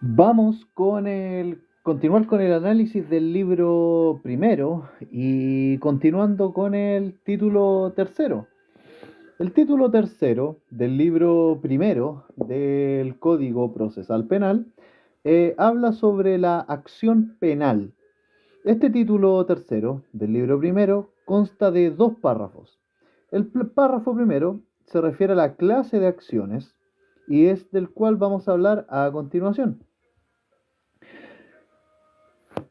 Vamos con continuar con el análisis del libro primero y continuando con el título tercero. El título tercero del libro primero del Código Procesal Penal habla sobre la acción penal. Este título tercero del libro primero consta de dos párrafos. El párrafo primero se refiere a la clase de acciones y es del cual vamos a hablar a continuación.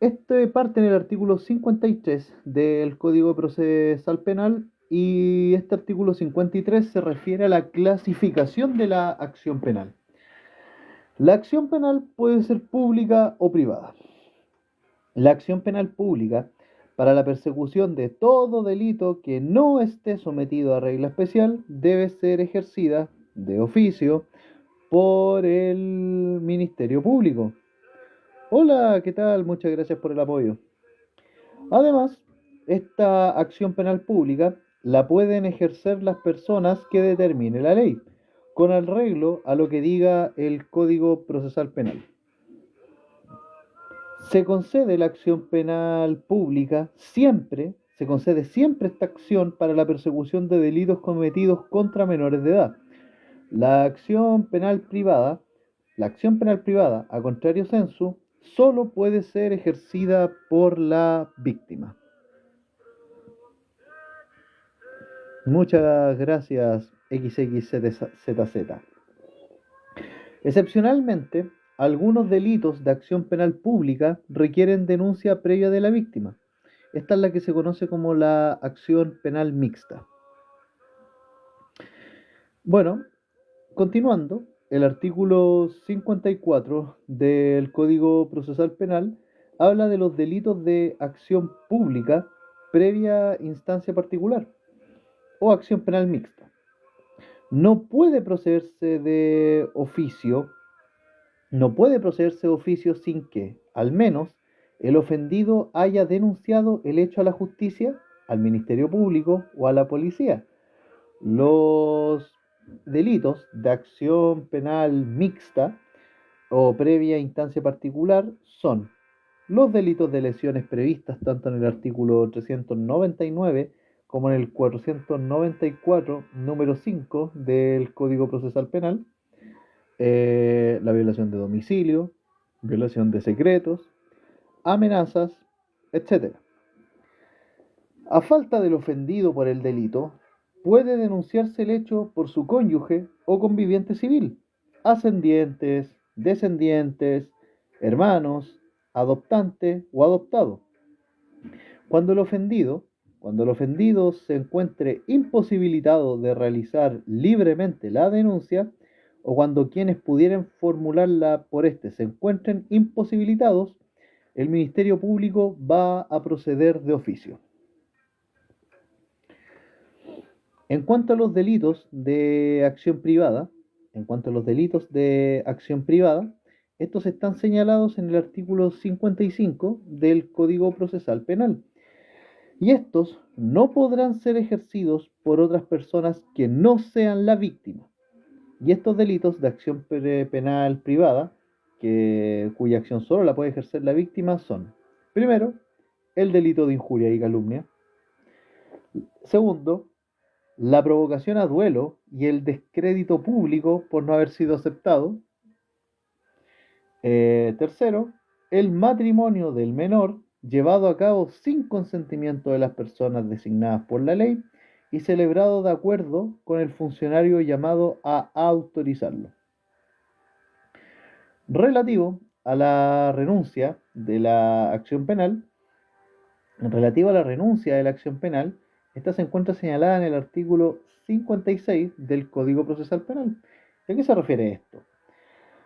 Este parte en el artículo 53 del Código Procesal Penal y este artículo 53 se refiere a la clasificación de la acción penal. La acción penal puede ser pública o privada. La acción penal pública para la persecución de todo delito que no esté sometido a regla especial debe ser ejercida de oficio por el Ministerio Público. Hola, ¿qué tal? Muchas gracias por el apoyo. Además, esta acción penal pública la pueden ejercer las personas que determine la ley, con arreglo a lo que diga el Código Procesal Penal. Se concede la acción penal pública siempre, se concede siempre esta acción para la persecución de delitos cometidos contra menores de edad. La acción penal privada, la acción penal privada, a contrario sensu, solo puede ser ejercida por la víctima. Muchas gracias XXZZ. Excepcionalmente, algunos delitos de acción penal pública requieren denuncia previa de la víctima. Esta es la que se conoce como la acción penal mixta. Bueno, continuando, el artículo 54 del Código Procesal Penal habla de los delitos de acción pública previa instancia particular o acción penal mixta. No puede procederse de oficio, no puede procederse de oficio sin que, al menos, el ofendido haya denunciado el hecho a la justicia, al Ministerio Público o a la policía. Los delitos de acción penal mixta o previa instancia particular son los delitos de lesiones previstas tanto en el artículo 399 como en el 494, número 5 del Código Procesal Penal, la violación de domicilio, violación de secretos, amenazas, etc. A falta del ofendido por el delito, puede denunciarse el hecho por su cónyuge o conviviente civil, ascendientes, descendientes, hermanos, adoptante o adoptado. Cuando el ofendido, cuando el ofendido se encuentre imposibilitado de realizar libremente la denuncia, o cuando quienes pudieran formularla por este se encuentren imposibilitados, el Ministerio Público va a proceder de oficio. En cuanto a los delitos de acción privada, en cuanto a los delitos de acción privada, estos están señalados en el artículo 55 del Código Procesal Penal. Y estos no podrán ser ejercidos por otras personas que no sean la víctima. Y estos delitos de acción penal privada, cuya acción solo la puede ejercer la víctima, son: primero, el delito de injuria y calumnia; segundo, la provocación a duelo y el descrédito público por no haber sido aceptado; tercero, el matrimonio del menor llevado a cabo sin consentimiento de las personas designadas por la ley y celebrado de acuerdo con el funcionario llamado a autorizarlo. Relativo a la renuncia de la acción penal, relativo a la renuncia de la acción penal, esta se encuentra señalada en el artículo 56 del Código Procesal Penal. ¿A qué se refiere esto?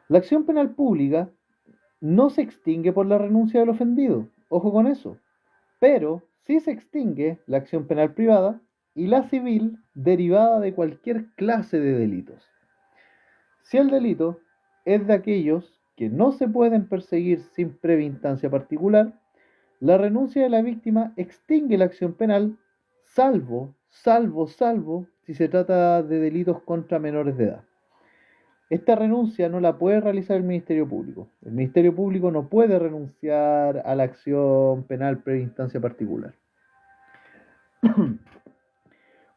La acción penal pública no se extingue por la renuncia del ofendido, ojo con eso, pero sí se extingue la acción penal privada y la civil derivada de cualquier clase de delitos. Si el delito es de aquellos que no se pueden perseguir sin previa instancia particular, la renuncia de la víctima extingue la acción penal, salvo si se trata de delitos contra menores de edad. esta renuncia no la puede realizar el Ministerio Público. El Ministerio Público no puede renunciar a la acción penal previa instancia particular.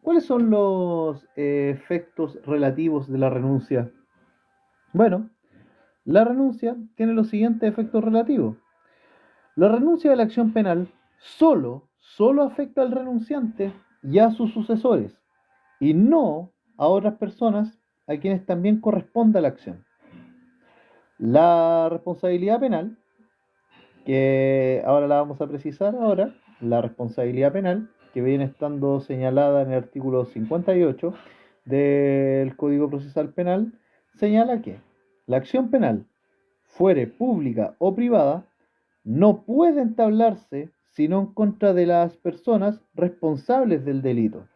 ¿Cuáles son los efectos relativos de la renuncia? Bueno, la renuncia tiene los siguientes efectos relativos. La renuncia de la acción penal solo afecta al renunciante y a sus sucesores, y no a otras personas a quienes también corresponda la acción. La responsabilidad penal, que ahora la vamos a precisar ahora, la responsabilidad penal, que viene estando señalada en el artículo 58 del Código Procesal Penal, señala que la acción penal, fuere pública o privada, no puede entablarse sino en contra de las personas responsables del delito.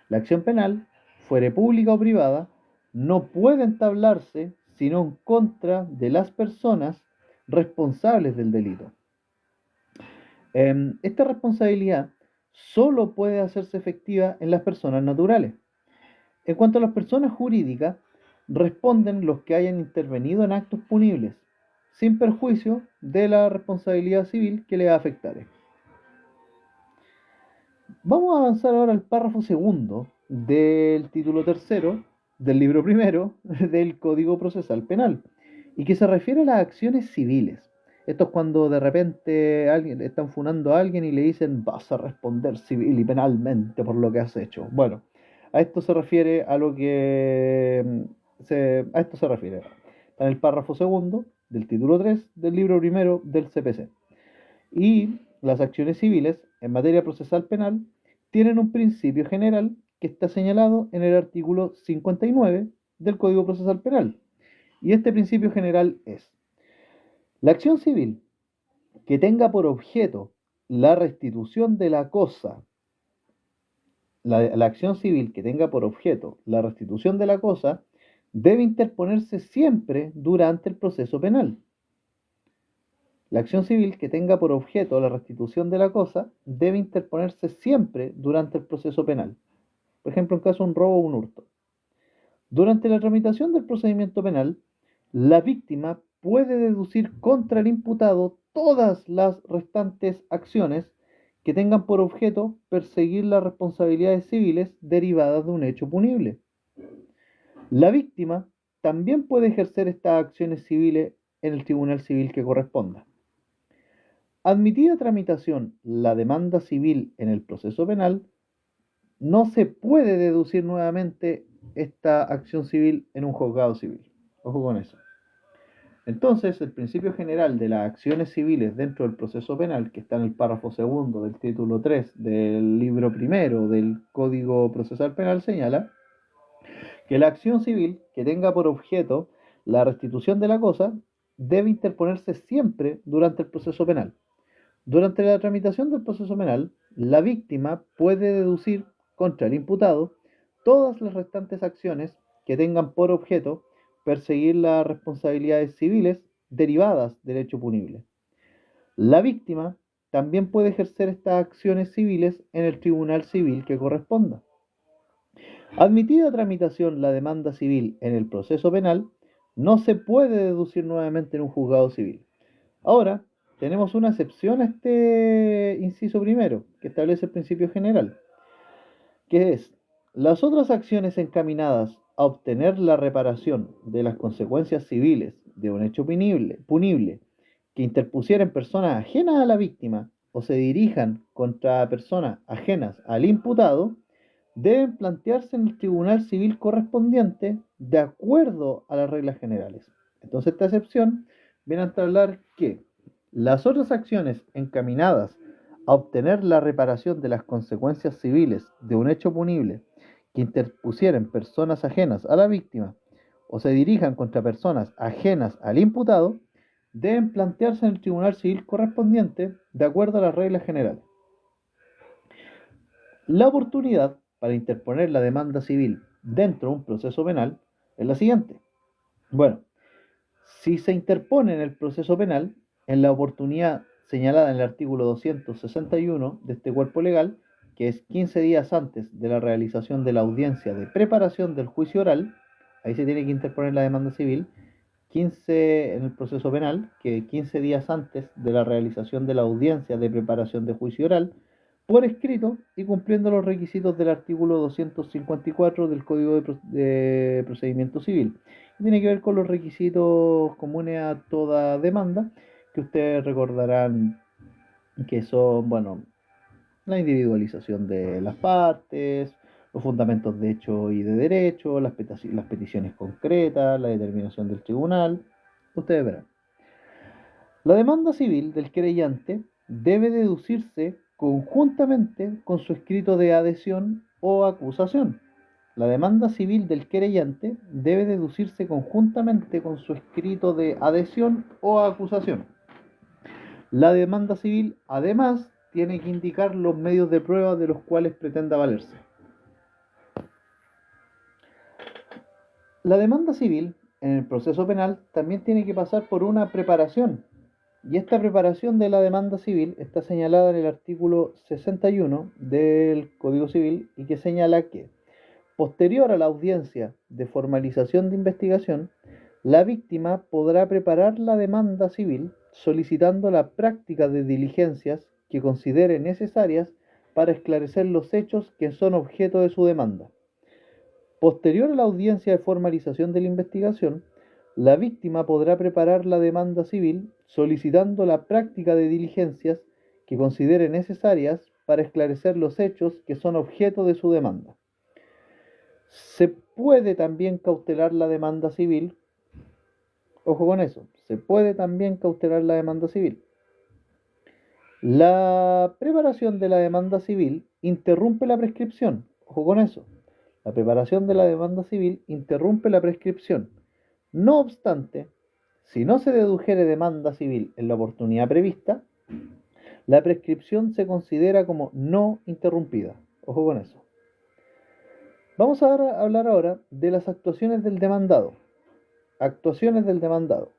La acción penal, fuere pública o privada, no puede entablarse sino en contra de las personas responsables del delito. Esta responsabilidad solo puede hacerse efectiva en las personas naturales. En cuanto a las personas jurídicas, responden los que hayan intervenido en actos punibles, sin perjuicio de la responsabilidad civil que les afectare. Vamos a avanzar ahora al párrafo segundo del título tercero del libro primero del Código Procesal Penal, y que se refiere a las acciones civiles. Esto es cuando de repente alguien están funando a alguien y le dicen vas a responder civil y penalmente por lo que has hecho. Bueno, a esto se refiere a lo que a esto se refiere. Está en el párrafo segundo del título 3 del libro primero del CPC. Y las acciones civiles en materia procesal penal tienen un principio general que está señalado en el artículo 59 del Código Procesal Penal. Y este principio general es: la acción civil que tenga por objeto la restitución de la cosa, la acción civil que tenga por objeto la restitución de la cosa, debe interponerse siempre durante el proceso penal. La acción civil que tenga por objeto la restitución de la cosa debe interponerse siempre durante el proceso penal. Por ejemplo, en caso de un robo o un hurto. Durante la tramitación del procedimiento penal, la víctima puede deducir contra el imputado todas las restantes acciones que tengan por objeto perseguir las responsabilidades civiles derivadas de un hecho punible. La víctima también puede ejercer estas acciones civiles en el tribunal civil que corresponda. Admitida tramitación la demanda civil en el proceso penal, no se puede deducir nuevamente esta acción civil en un juzgado civil. Ojo con eso. Entonces, el principio general de las acciones civiles dentro del proceso penal, que está en el párrafo segundo del título 3 del libro primero del Código Procesal Penal, señala que la acción civil que tenga por objeto la restitución de la cosa debe interponerse siempre durante el proceso penal. Durante la tramitación del proceso penal, la víctima puede deducir contra el imputado todas las restantes acciones que tengan por objeto perseguir las responsabilidades civiles derivadas del hecho punible. La víctima también puede ejercer estas acciones civiles en el tribunal civil que corresponda. Admitida tramitación la demanda civil en el proceso penal, no se puede deducir nuevamente en un juzgado civil. Ahora, tenemos una excepción a este inciso primero, que establece el principio general, que es: las otras acciones encaminadas a obtener la reparación de las consecuencias civiles de un hecho punible que interpusieren personas ajenas a la víctima o se dirijan contra personas ajenas al imputado, deben plantearse en el tribunal civil correspondiente de acuerdo a las reglas generales. Entonces, esta excepción viene a hablar que las otras acciones encaminadas a obtener la reparación de las consecuencias civiles de un hecho punible que interpusieren personas ajenas a la víctima o se dirijan contra personas ajenas al imputado, deben plantearse en el tribunal civil correspondiente de acuerdo a las reglas generales. La oportunidad para interponer la demanda civil dentro de un proceso penal es la siguiente. Bueno, si se interpone en el proceso penal, en la oportunidad señalada en el artículo 261 de este cuerpo legal, que es 15 días antes de la realización de la audiencia de preparación del juicio oral, ahí se tiene que interponer la demanda civil 15 en el proceso penal, que 15 días antes de la realización de la audiencia de preparación de juicio oral, por escrito y cumpliendo los requisitos del artículo 254 del Código de Procedimiento Civil. Tiene que ver con los requisitos comunes a toda demanda, que ustedes recordarán que son, bueno, la individualización de las partes, los fundamentos de hecho y de derecho, las peticiones concretas, la determinación del tribunal. Ustedes verán. La demanda civil del querellante debe deducirse conjuntamente con su escrito de adhesión o acusación. La demanda civil del querellante debe deducirse conjuntamente con su escrito de adhesión o acusación. La demanda civil, además, tiene que indicar los medios de prueba de los cuales pretenda valerse. La demanda civil en el proceso penal también tiene que pasar por una preparación, y esta preparación de la demanda civil está señalada en el artículo 61 del Código Civil, y que señala que, posterior a la audiencia de formalización de investigación, la víctima podrá preparar la demanda civil solicitando la práctica de diligencias que considere necesarias para esclarecer los hechos que son objeto de su demanda. Posterior a la audiencia de formalización de la investigación, la víctima podrá preparar la demanda civil solicitando la práctica de diligencias que considere necesarias para esclarecer los hechos que son objeto de su demanda. Se puede también cautelar la demanda civil. Ojo con eso, se puede también cautelar la demanda civil. La preparación de la demanda civil interrumpe la prescripción. Ojo con eso. La preparación de la demanda civil interrumpe la prescripción. No obstante, si no se dedujere demanda civil en la oportunidad prevista, la prescripción se considera como no interrumpida. Ojo con eso. Vamos a hablar ahora de las actuaciones del demandado. Actuaciones del demandado.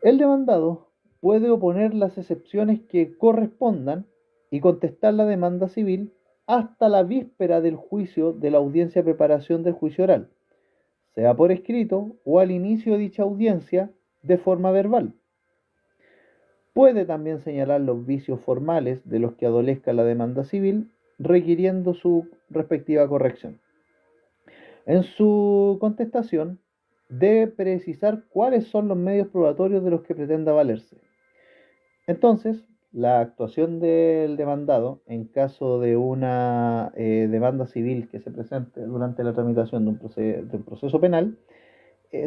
El demandado puede oponer las excepciones que correspondan y contestar la demanda civil hasta la víspera del juicio de la audiencia de preparación del juicio oral, sea por escrito o al inicio de dicha audiencia de forma verbal. Puede también señalar los vicios formales de los que adolezca la demanda civil, requiriendo su respectiva corrección. En su contestación, debe precisar cuáles son los medios probatorios de los que pretenda valerse. Entonces, la actuación del demandado en caso de una demanda civil que se presente durante la tramitación de un proceso penal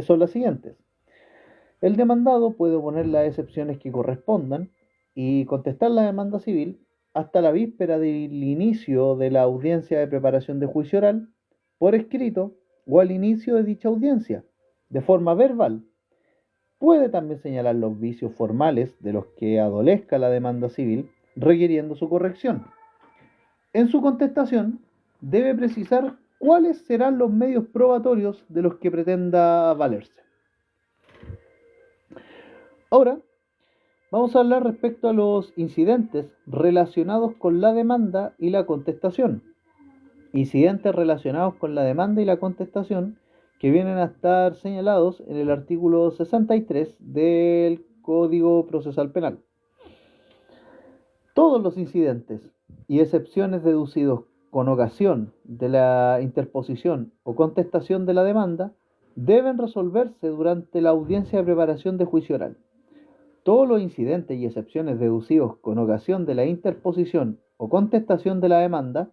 son las siguientes. El demandado puede oponer las excepciones que correspondan y contestar la demanda civil hasta la víspera del inicio de la audiencia de preparación de juicio oral, por escrito o al inicio de dicha audiencia, de forma verbal. Puede también señalar los vicios formales de los que adolezca la demanda civil, requiriendo su corrección. En su contestación, debe precisar cuáles serán los medios probatorios de los que pretenda valerse. Ahora, vamos a hablar respecto a los incidentes relacionados con la demanda y la contestación. Incidentes relacionados con la demanda y la contestación que vienen a estar señalados en el artículo 63 del Código Procesal Penal. Todos los incidentes y excepciones deducidos con ocasión de la interposición o contestación de la demanda deben resolverse durante la audiencia de preparación de juicio oral. Todos los incidentes y excepciones deducidos con ocasión de la interposición o contestación de la demanda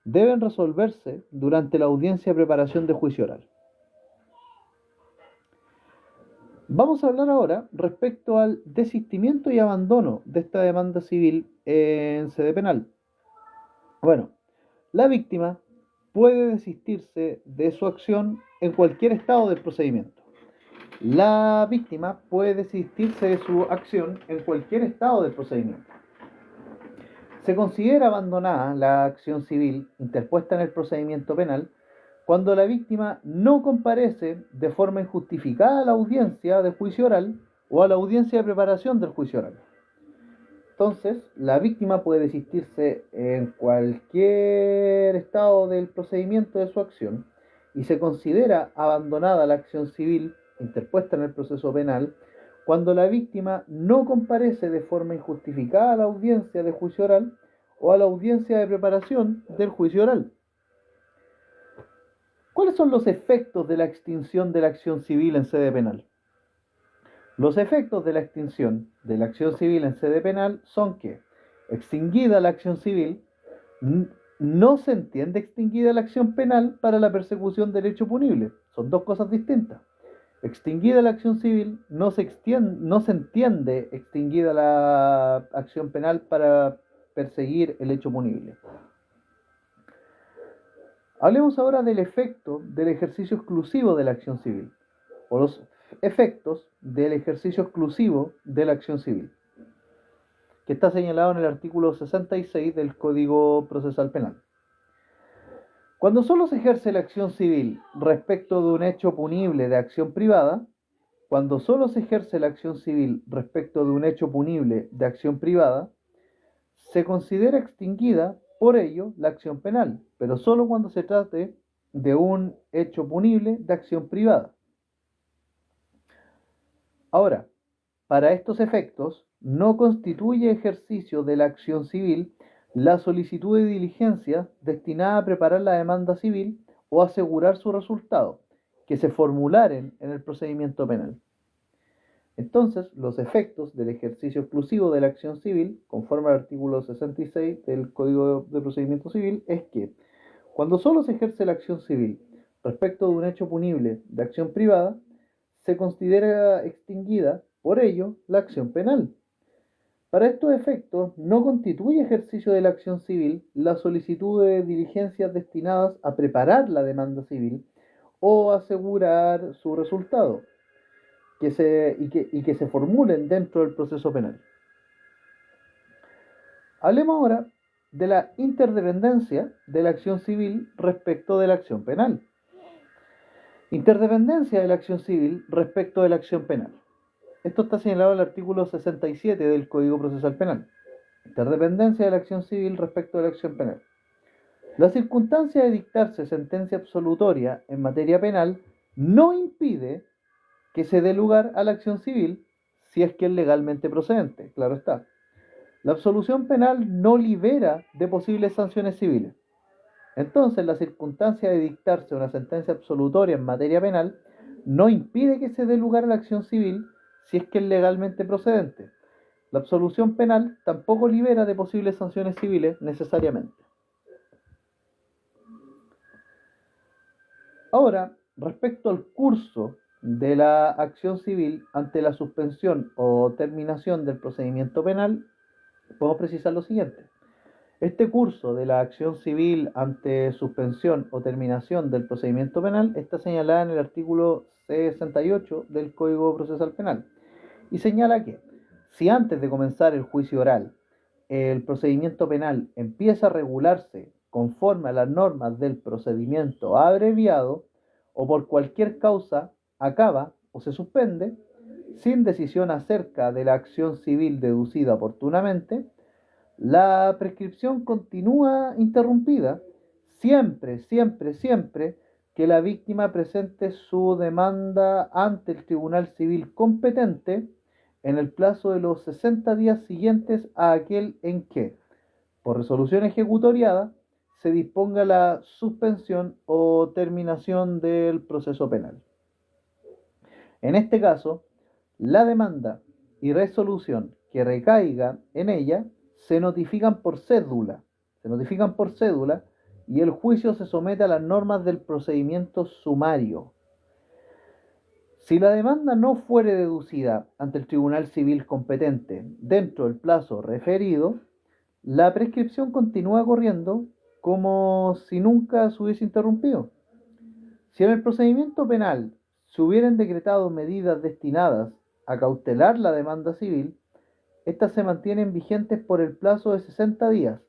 deben resolverse durante la audiencia de preparación de juicio oral. Vamos a hablar ahora respecto al desistimiento y abandono de esta demanda civil en sede penal. Bueno, la víctima puede desistirse de su acción en cualquier estado del procedimiento. La víctima puede desistirse de su acción en cualquier estado del procedimiento. Se considera abandonada la acción civil interpuesta en el procedimiento penal cuando la víctima no comparece de forma injustificada a la audiencia de juicio oral o a la audiencia de preparación del juicio oral. Entonces, la víctima puede desistirse en cualquier estado del procedimiento de su acción y se considera abandonada la acción civil interpuesta en el proceso penal cuando la víctima no comparece de forma injustificada a la audiencia de juicio oral o a la audiencia de preparación del juicio oral. ¿Cuáles son los efectos de la extinción de la acción civil en sede penal? Los efectos de la extinción de la acción civil en sede penal son que, extinguida la acción civil, no se entiende extinguida la acción penal para la persecución del hecho punible. Son dos cosas distintas. Extinguida la acción civil, no se entiende extinguida la acción penal para perseguir el hecho punible. Hablemos ahora del efecto del ejercicio exclusivo de la acción civil, o los efectos del ejercicio exclusivo de la acción civil, que está señalado en el artículo 66 del Código Procesal Penal. Cuando solo se ejerce la acción civil respecto de un hecho punible de acción privada, cuando solo se ejerce la acción civil respecto de un hecho punible de acción privada, se considera extinguida por ello la acción penal, pero solo cuando se trate de un hecho punible de acción privada. Ahora, para estos efectos, no constituye ejercicio de la acción civil la solicitud de diligencia destinada a preparar la demanda civil o asegurar su resultado, que se formularen en el procedimiento penal. Entonces, los efectos del ejercicio exclusivo de la acción civil, conforme al artículo 66 del Código de Procedimiento Civil, es que cuando solo se ejerce la acción civil respecto de un hecho punible de acción privada, se considera extinguida, por ello, la acción penal. Para estos efectos, no constituye ejercicio de la acción civil la solicitud de diligencias destinadas a preparar la demanda civil o asegurar su resultado, que se formulen dentro del proceso penal. Hablemos ahora de la interdependencia de la acción civil respecto de la acción penal. Interdependencia de la acción civil respecto de la acción penal. Esto está señalado en el artículo 67 del Código Procesal Penal. Interdependencia de la acción civil respecto de la acción penal. La circunstancia de dictarse sentencia absolutoria en materia penal no impide que se dé lugar a la acción civil si es que es legalmente procedente, claro está. La absolución penal no libera de posibles sanciones civiles. Entonces, la circunstancia de dictarse una sentencia absolutoria en materia penal no impide que se dé lugar a la acción civil si es que es legalmente procedente. La absolución penal tampoco libera de posibles sanciones civiles necesariamente. Ahora, respecto al curso de la acción civil ante la suspensión o terminación del procedimiento penal, podemos precisar lo siguiente. Este curso de la acción civil ante suspensión o terminación del procedimiento penal está señalada en el artículo 68 del Código Procesal Penal y señala que si antes de comenzar el juicio oral el procedimiento penal empieza a regularse conforme a las normas del procedimiento abreviado o por cualquier causa acaba o se suspende, sin decisión acerca de la acción civil deducida oportunamente, la prescripción continúa interrumpida siempre que la víctima presente su demanda ante el tribunal civil competente en el plazo de los 60 días siguientes a aquel en que, por resolución ejecutoriada, se disponga la suspensión o terminación del proceso penal. En este caso, la demanda y resolución que recaiga en ella se notifican por cédula y el juicio se somete a las normas del procedimiento sumario. Si la demanda no fuere deducida ante el tribunal civil competente dentro del plazo referido, la prescripción continúa corriendo como si nunca se hubiese interrumpido. Si en el procedimiento penal se hubieran decretado medidas destinadas a cautelar la demanda civil, estas se mantienen vigentes por el plazo de 60 días,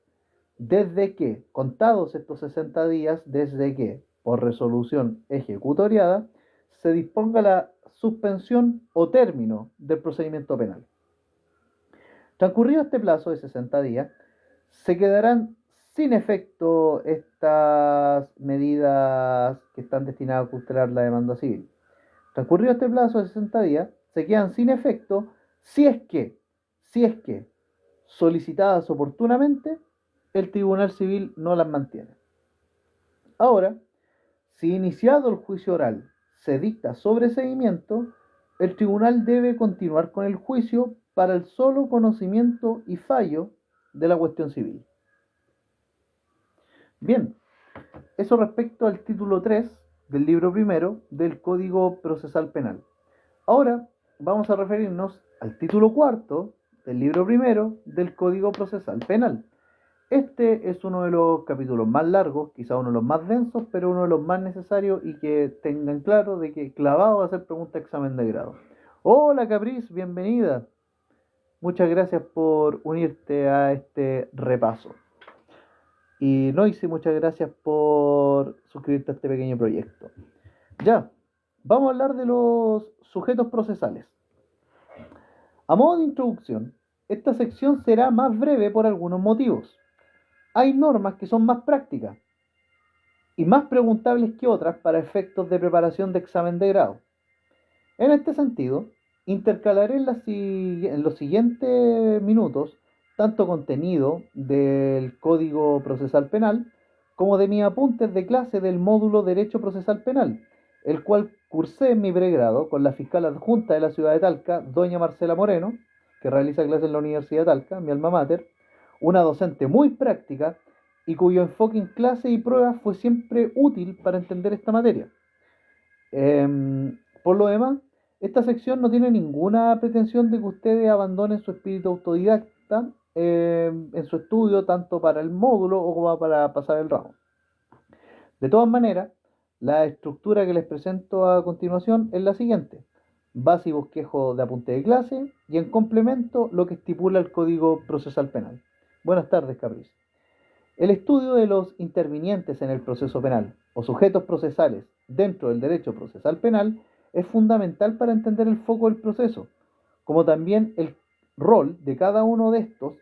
desde que, contados estos 60 días, desde que, por resolución ejecutoriada, se disponga la suspensión o término del procedimiento penal. Transcurrido este plazo de 60 días, se quedarán sin efecto estas medidas que están destinadas a cautelar la demanda civil. Transcurrido este plazo de 60 días, se quedan sin efecto si es que solicitadas oportunamente, el Tribunal Civil no las mantiene. Ahora, si iniciado el juicio oral se dicta sobreseimiento, el tribunal debe continuar con el juicio para el solo conocimiento y fallo de la cuestión civil. Bien, eso respecto al título 3 del libro primero del Código Procesal Penal. Ahora vamos a referirnos al título cuarto del libro primero del Código Procesal Penal. Este es uno de los capítulos más largos, quizá uno de los más densos, pero uno de los más necesarios y que tengan claro de que clavado va a hacer pregunta de examen de grado. Hola Capriz, bienvenida. Muchas gracias por unirte a este repaso. Y Noisy, muchas gracias por suscribirte a este pequeño proyecto. Ya, vamos a hablar de los sujetos procesales. A modo de introducción, esta sección será más breve por algunos motivos. Hay normas que son más prácticas y más preguntables que otras para efectos de preparación de examen de grado. En este sentido, intercalaré en los siguientes minutos tanto contenido del Código Procesal Penal como de mis apuntes de clase del módulo Derecho Procesal Penal, el cual cursé en mi pregrado con la fiscal adjunta de la ciudad de Talca, doña Marcela Moreno, que realiza clases en la Universidad de Talca, mi alma mater, una docente muy práctica y cuyo enfoque en clase y pruebas fue siempre útil para entender esta materia. Por lo demás, esta sección no tiene ninguna pretensión de que ustedes abandonen su espíritu autodidacta en su estudio, tanto para el módulo o como para pasar el ramo. De todas maneras, la estructura que les presento a continuación es la siguiente: base y bosquejo de apunte de clase y en complemento lo que estipula el Código Procesal Penal. Buenas tardes, Capriz. El estudio de los intervinientes en el proceso penal o sujetos procesales dentro del derecho procesal penal es fundamental para entender el foco del proceso, como también el rol de cada uno de estos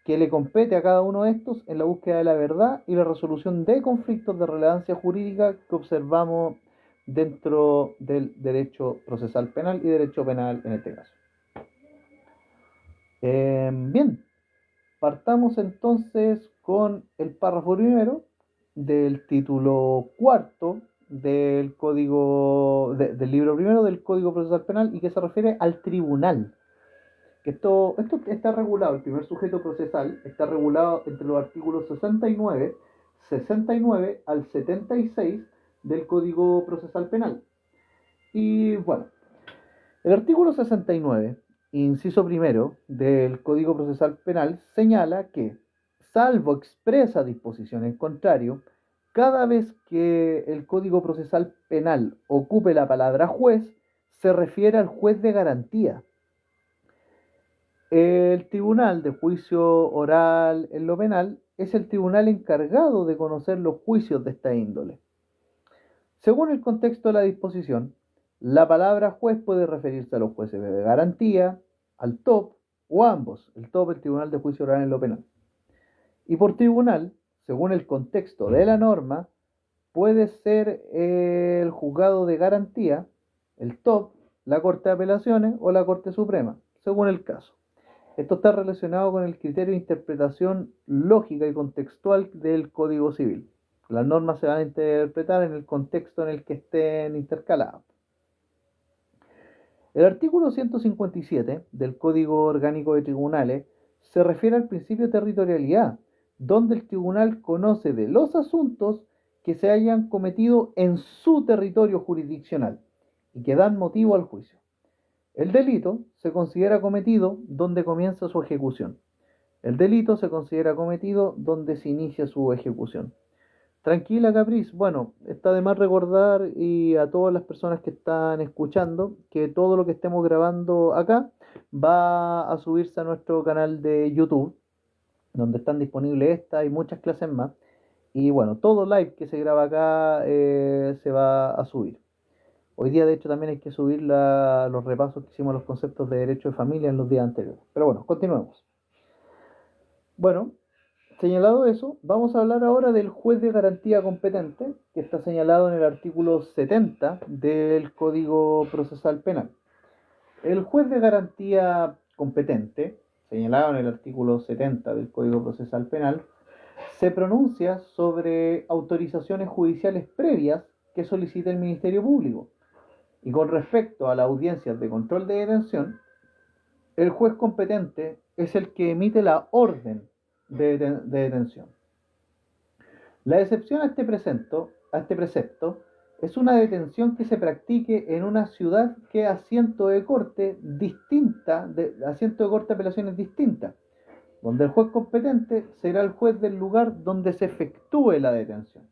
que le compete a cada uno de estos en la búsqueda de la verdad y la resolución de conflictos de relevancia jurídica que observamos dentro del derecho procesal penal y derecho penal en este caso. Bien, partamos entonces con el párrafo primero del título cuarto del del libro primero del Código Procesal Penal y que se refiere al tribunal. Esto está regulado, el primer sujeto procesal está regulado entre los artículos 69 al 76 del Código Procesal Penal. Y bueno, el artículo 69, inciso primero del Código Procesal Penal, señala que, salvo expresa disposición en contrario, cada vez que el Código Procesal Penal ocupe la palabra juez, se refiere al juez de garantía. El tribunal de juicio oral en lo penal es el tribunal encargado de conocer los juicios de esta índole. Según el contexto de la disposición, la palabra juez puede referirse a los jueces de garantía, al TOP o a ambos, el TOP, el Tribunal de Juicio Oral en lo Penal. Y por tribunal, según el contexto de la norma, puede ser el juzgado de garantía, el TOP, la Corte de Apelaciones o la Corte Suprema, según el caso. Esto está relacionado con el criterio de interpretación lógica y contextual del Código Civil. Las normas se van a interpretar en el contexto en el que estén intercaladas. El artículo 157 del Código Orgánico de Tribunales se refiere al principio de territorialidad, donde el tribunal conoce de los asuntos que se hayan cometido en su territorio jurisdiccional y que dan motivo al juicio. El delito se considera cometido donde comienza su ejecución. El delito se considera cometido donde se inicia su ejecución. Tranquila, Capriz. Bueno, está de más recordar y a todas las personas que están escuchando que todo lo que estemos grabando acá va a subirse a nuestro canal de YouTube, donde están disponibles estas y muchas clases más. Y bueno, todo live que se graba acá se va a subir. Hoy día, de hecho, también hay que subir los repasos que hicimos a los conceptos de derecho de familia en los días anteriores. Pero bueno, continuemos. Bueno, Señalado eso, vamos a hablar ahora del juez de garantía competente, que está señalado en el artículo 70 del Código Procesal Penal. El juez de garantía competente, señalado en el artículo 70 del Código Procesal Penal, se pronuncia sobre autorizaciones judiciales previas que solicita el Ministerio Público. Y con respecto a las audiencias de control de detención, el juez competente es el que emite la orden de detención. La excepción a este precepto es una detención que se practique en una ciudad que es asiento de corte asiento de corte de apelaciones distinta, donde el juez competente será el juez del lugar donde se efectúe la detención.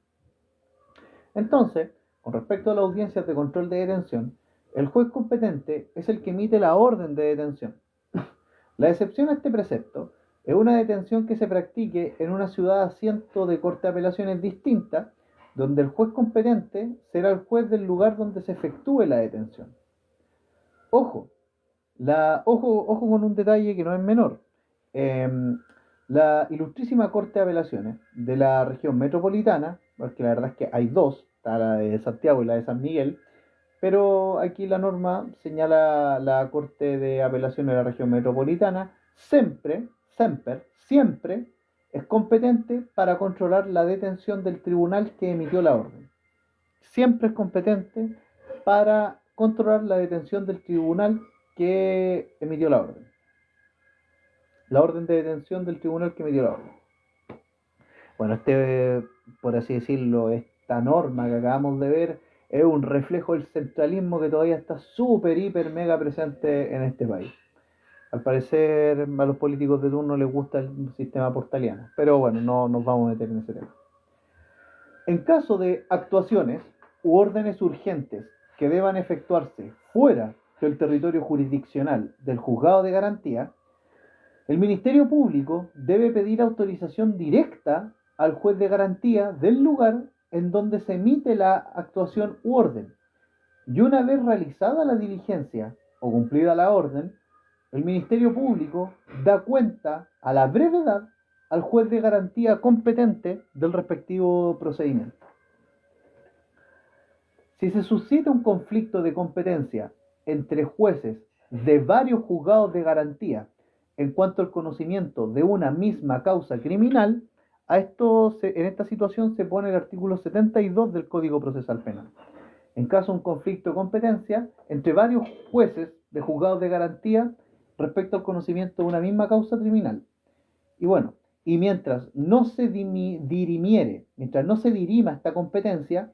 Entonces, con respecto a las audiencias de control de detención, el juez competente es el que emite la orden de detención. La excepción a este precepto es una detención que se practique en una ciudad asiento de corte de apelaciones distinta, donde el juez competente será el juez del lugar donde se efectúe la detención. Ojo, ojo con un detalle que no es menor. La Ilustrísima Corte de Apelaciones de la región metropolitana, porque la verdad es que hay dos, está la de Santiago y la de San Miguel, pero aquí la norma señala la Corte de Apelaciones de la región metropolitana, siempre es competente para controlar la detención del tribunal que emitió la orden. Siempre es competente para controlar la detención del tribunal que emitió la orden. La orden de detención del tribunal que emitió la orden. Bueno, por así decirlo, esta norma que acabamos de ver es un reflejo del centralismo que todavía está súper, hiper, mega presente en este país. Al parecer a los políticos de turno les gusta el sistema portaliano, pero bueno, no nos vamos a meter en ese tema. En caso de actuaciones u órdenes urgentes que deban efectuarse fuera del territorio jurisdiccional del juzgado de garantía, el Ministerio Público debe pedir autorización directa al juez de garantía del lugar en donde se emite la actuación u orden. Y una vez realizada la diligencia o cumplida la orden, el Ministerio Público da cuenta a la brevedad al juez de garantía competente del respectivo procedimiento. Si se suscita un conflicto de competencia entre jueces de varios juzgados de garantía en cuanto al conocimiento de una misma causa criminal, en esta situación se pone el artículo 72 del Código Procesal Penal. En caso de un conflicto de competencia entre varios jueces de juzgados de garantía respecto al conocimiento de una misma causa criminal. Y bueno, y mientras no se dirima esta competencia,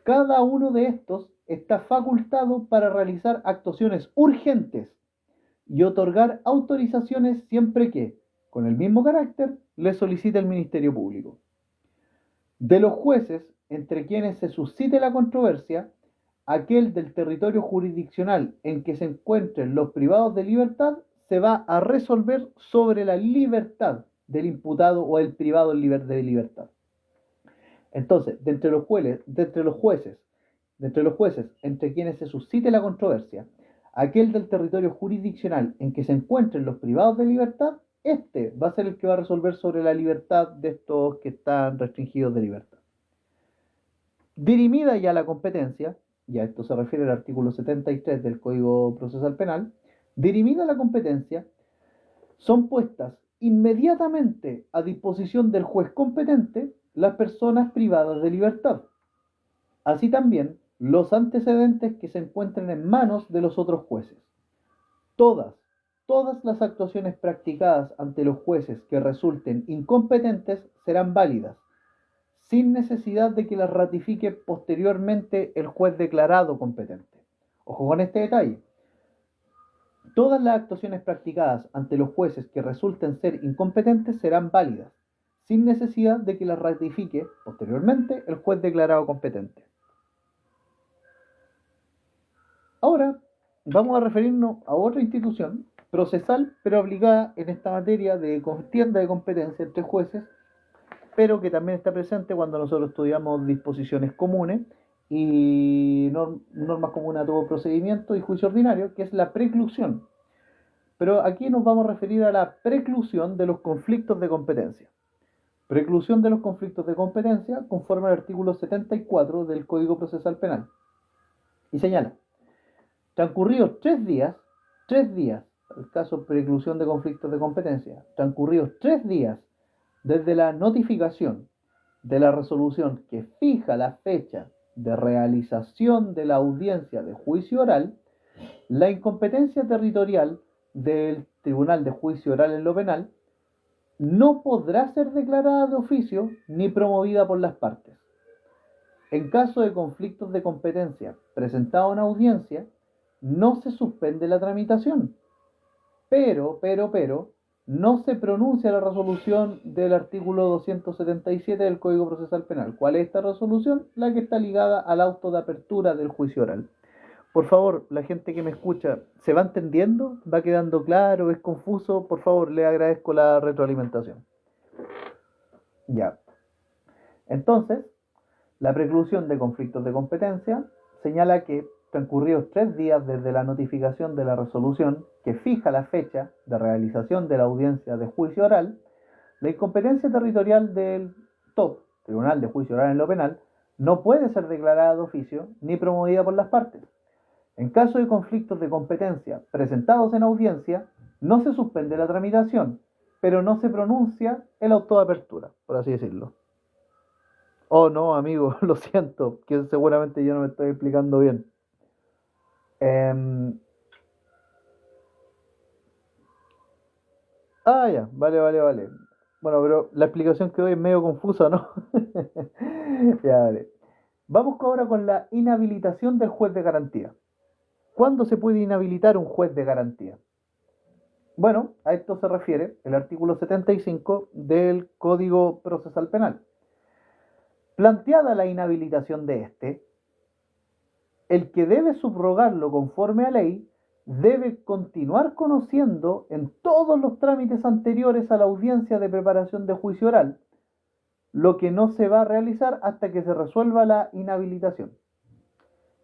cada uno de estos está facultado para realizar actuaciones urgentes y otorgar autorizaciones siempre que, con el mismo carácter, le solicite el Ministerio Público. De los jueces entre quienes se suscite la controversia, aquel del territorio jurisdiccional en que se encuentren los privados de libertad se va a resolver sobre la libertad del imputado o el privado de libertad. Entonces, de entre los jueces entre quienes se suscite la controversia, aquel del territorio jurisdiccional en que se encuentren los privados de libertad, este va a ser el que va a resolver sobre la libertad de estos que están restringidos de libertad. Dirimida ya la competencia, y a esto se refiere el artículo 73 del Código Procesal Penal, dirimida la competencia, son puestas inmediatamente a disposición del juez competente las personas privadas de libertad. Así también los antecedentes que se encuentren en manos de los otros jueces. Todas las actuaciones practicadas ante los jueces que resulten incompetentes serán válidas, sin necesidad de que las ratifique posteriormente el juez declarado competente. Ojo con este detalle. Todas las actuaciones practicadas ante los jueces que resulten ser incompetentes serán válidas, sin necesidad de que las ratifique posteriormente el juez declarado competente. Ahora vamos a referirnos a otra institución procesal, pero aplicada en esta materia de contienda de competencia entre jueces, pero que también está presente cuando nosotros estudiamos disposiciones comunes y normas comunes a todo procedimiento y juicio ordinario, que es la preclusión. Pero aquí nos vamos a referir a la preclusión de los conflictos de competencia. Preclusión de los conflictos de competencia conforme al artículo 74 del Código Procesal Penal. Y señala, transcurridos 3 días, el caso preclusión de conflictos de competencia, transcurridos 3 días desde la notificación de la resolución que fija la fecha de realización de la audiencia de juicio oral, la incompetencia territorial del Tribunal de Juicio Oral en lo Penal no podrá ser declarada de oficio ni promovida por las partes. En caso de conflictos de competencia presentados en audiencia, no se suspende la tramitación, pero, no se pronuncia la resolución del artículo 277 del Código Procesal Penal. ¿Cuál es esta resolución? La que está ligada al auto de apertura del juicio oral. Por favor, la gente que me escucha, ¿se va entendiendo? ¿Va quedando claro? ¿Es confuso? Por favor, le agradezco la retroalimentación. Ya. Entonces, la preclusión de conflictos de competencia señala que, transcurridos 3 días desde la notificación de la resolución que fija la fecha de realización de la audiencia de juicio oral, la incompetencia territorial del TOP, Tribunal de Juicio Oral en lo Penal, no puede ser declarada de oficio ni promovida por las partes. En caso de conflictos de competencia presentados en audiencia, no se suspende la tramitación, pero no se pronuncia el auto de apertura, por así decirlo. Oh, no, amigo, lo siento, que seguramente yo no me estoy explicando bien. Ya, vale. Bueno, pero la explicación que doy es medio confusa, ¿no? Ya, vale. Vamos ahora con la inhabilitación del juez de garantía. ¿Cuándo se puede inhabilitar un juez de garantía? Bueno, a esto se refiere el artículo 75 del Código Procesal Penal. Planteada la inhabilitación de este, el que debe subrogarlo conforme a ley debe continuar conociendo en todos los trámites anteriores a la audiencia de preparación de juicio oral, lo que no se va a realizar hasta que se resuelva la inhabilitación.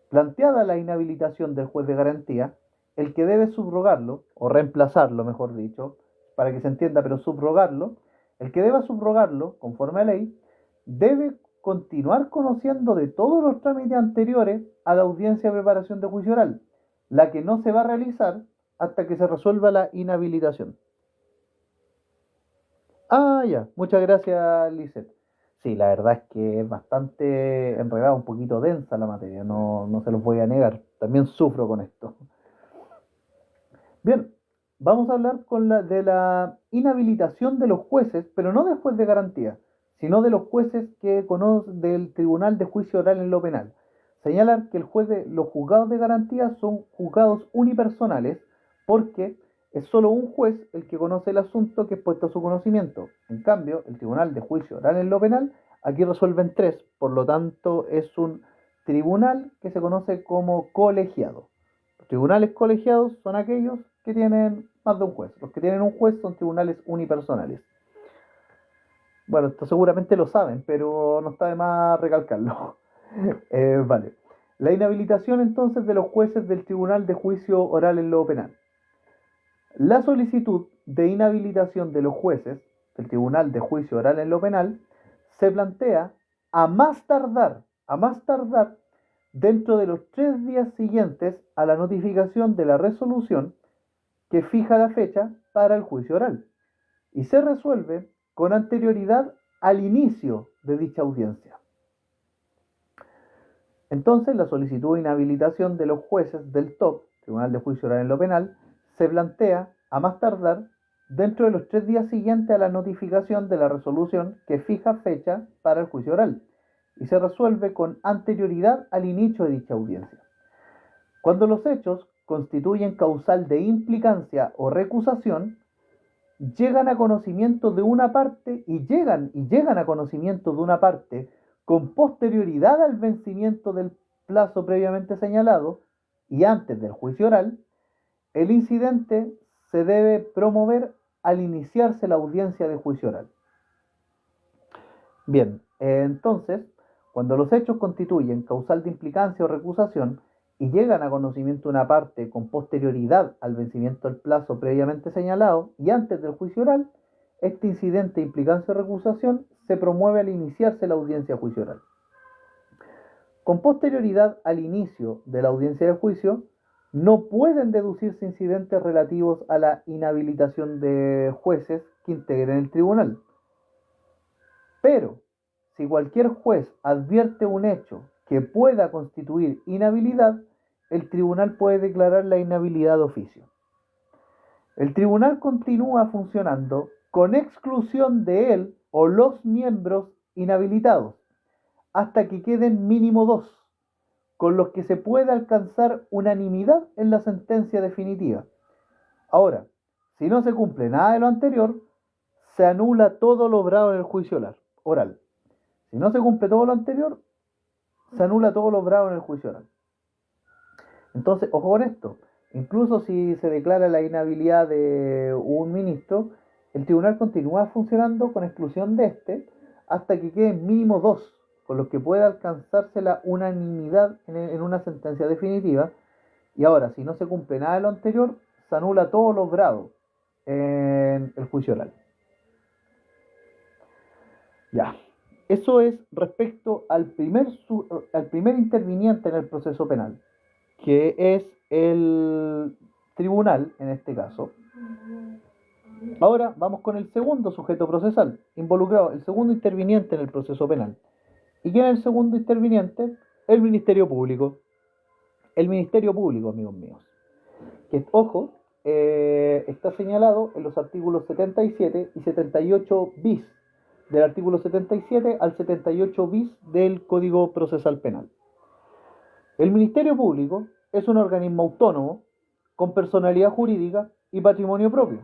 Planteada la inhabilitación del juez de garantía, el que debe subrogarlo, o reemplazarlo, mejor dicho, para que se entienda, pero subrogarlo, el que deba subrogarlo, conforme a ley, debe continuar conociendo de todos los trámites anteriores a la audiencia de preparación de juicio oral, la que no se va a realizar hasta que se resuelva la inhabilitación. Ya, muchas gracias, Lizeth. Sí, la verdad es que es bastante enredada, un poquito densa la materia, no se los voy a negar. También sufro con esto. Bien, vamos a hablar de la inhabilitación de los jueces, pero no del juez de garantía, sino de los jueces que conocen del Tribunal de Juicio Oral en lo Penal. Señalar que los juzgados de garantía son juzgados unipersonales porque es solo un juez el que conoce el asunto que es puesto a su conocimiento. En cambio, el Tribunal de Juicio Oral en lo Penal, aquí resuelven 3, por lo tanto es un tribunal que se conoce como colegiado. Los tribunales colegiados son aquellos que tienen más de un juez. Los que tienen un juez son tribunales unipersonales. Bueno, esto seguramente lo saben, pero no está de más recalcarlo. Vale. La inhabilitación entonces de los jueces del Tribunal de Juicio Oral en lo Penal. La solicitud de inhabilitación de los jueces del Tribunal de Juicio Oral en lo Penal se plantea a más tardar dentro de los 3 días siguientes a la notificación de la resolución que fija la fecha para el juicio oral y se resuelve con anterioridad al inicio de dicha audiencia. Entonces, la solicitud de inhabilitación de los jueces del TOP, Tribunal de Juicio Oral en lo Penal, se plantea a más tardar dentro de los 3 días siguientes a la notificación de la resolución que fija fecha para el juicio oral y se resuelve con anterioridad al inicio de dicha audiencia. Cuando los hechos constituyen causal de implicancia o recusación, llegan a conocimiento de una parte y llegan a conocimiento de una parte con posterioridad al vencimiento del plazo previamente señalado y antes del juicio oral, el incidente se debe promover al iniciarse la audiencia de juicio oral. Bien, entonces, cuando los hechos constituyen causal de implicancia o recusación y llegan a conocimiento de una parte con posterioridad al vencimiento del plazo previamente señalado y antes del juicio oral, este incidente de implicancia de recusación se promueve al iniciarse la audiencia de juicio oral. Con posterioridad al inicio de la audiencia de juicio, no pueden deducirse incidentes relativos a la inhabilitación de jueces que integren el tribunal. Pero, si cualquier juez advierte un hecho que pueda constituir inhabilidad, el tribunal puede declarar la inhabilidad de oficio. El tribunal continúa funcionando con exclusión de él o los miembros inhabilitados, hasta que queden mínimo 2, con los que se puede alcanzar unanimidad en la sentencia definitiva. Ahora, si no se cumple nada de lo anterior, se anula todo lo obrado en el juicio oral. Si no se cumple todo lo anterior, se anula todo lo obrado en el juicio oral. Entonces, ojo con esto. Incluso si se declara la inhabilidad de un ministro, el tribunal continúa funcionando con exclusión de este hasta que queden mínimo 2, con los que pueda alcanzarse la unanimidad en una sentencia definitiva. Y ahora, si no se cumple nada de lo anterior, se anula todo lo obrado en el juicio oral. Ya, eso es respecto al primer interviniente en el proceso penal, que es el tribunal en este caso. Ahora vamos con el segundo sujeto procesal involucrado, el segundo interviniente en el proceso penal. ¿Y quién es el segundo interviniente? El Ministerio Público. El Ministerio Público, amigos míos. Que, ojo, está señalado en los artículos 77 y 78 bis, del artículo 77 al 78 bis del Código Procesal Penal. El Ministerio Público es un organismo autónomo con personalidad jurídica y patrimonio propio.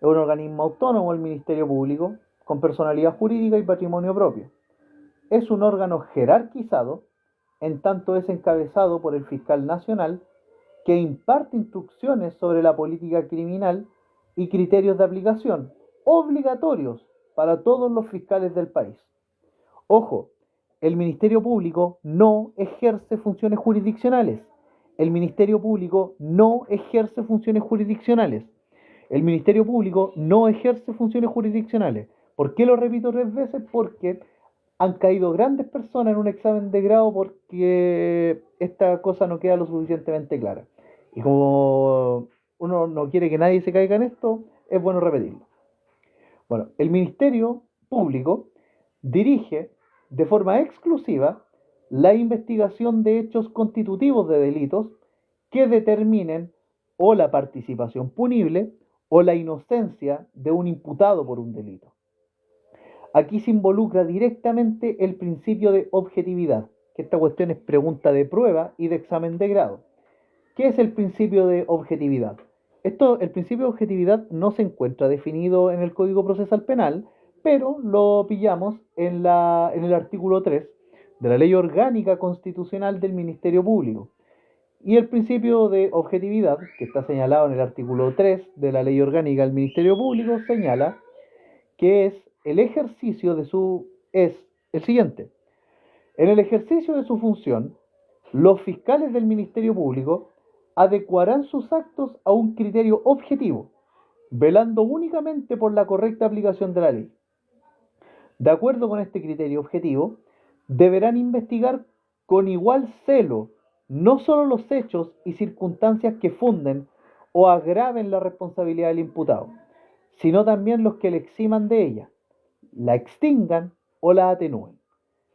Es un organismo autónomo el Ministerio Público con personalidad jurídica y patrimonio propio. Es un órgano jerarquizado, en tanto es encabezado por el fiscal nacional, que imparte instrucciones sobre la política criminal y criterios de aplicación obligatorios para todos los fiscales del país. Ojo, el Ministerio Público no ejerce funciones jurisdiccionales. El Ministerio Público no ejerce funciones jurisdiccionales. El Ministerio Público no ejerce funciones jurisdiccionales. ¿Por qué lo repito 3 veces? Porque han caído grandes personas en un examen de grado porque esta cosa no queda lo suficientemente clara. Y como uno no quiere que nadie se caiga en esto, es bueno repetirlo. Bueno, el Ministerio Público dirige de forma exclusiva la investigación de hechos constitutivos de delitos que determinen o la participación punible o la inocencia de un imputado por un delito. Aquí se involucra directamente el principio de objetividad, que esta cuestión es pregunta de prueba y de examen de grado. ¿Qué es el principio de objetividad? El principio de objetividad no se encuentra definido en el Código Procesal Penal, pero lo pillamos en el artículo 3 de la Ley Orgánica Constitucional del Ministerio Público. Y el principio de objetividad, que está señalado en el artículo 3 de la Ley Orgánica del Ministerio Público, señala que es el siguiente. En el ejercicio de su función, los fiscales del Ministerio Público adecuarán sus actos a un criterio objetivo, velando únicamente por la correcta aplicación de la ley. De acuerdo con este criterio objetivo, deberán investigar con igual celo no solo los hechos y circunstancias que funden o agraven la responsabilidad del imputado, sino también los que le eximan de ella, la extingan o la atenúen.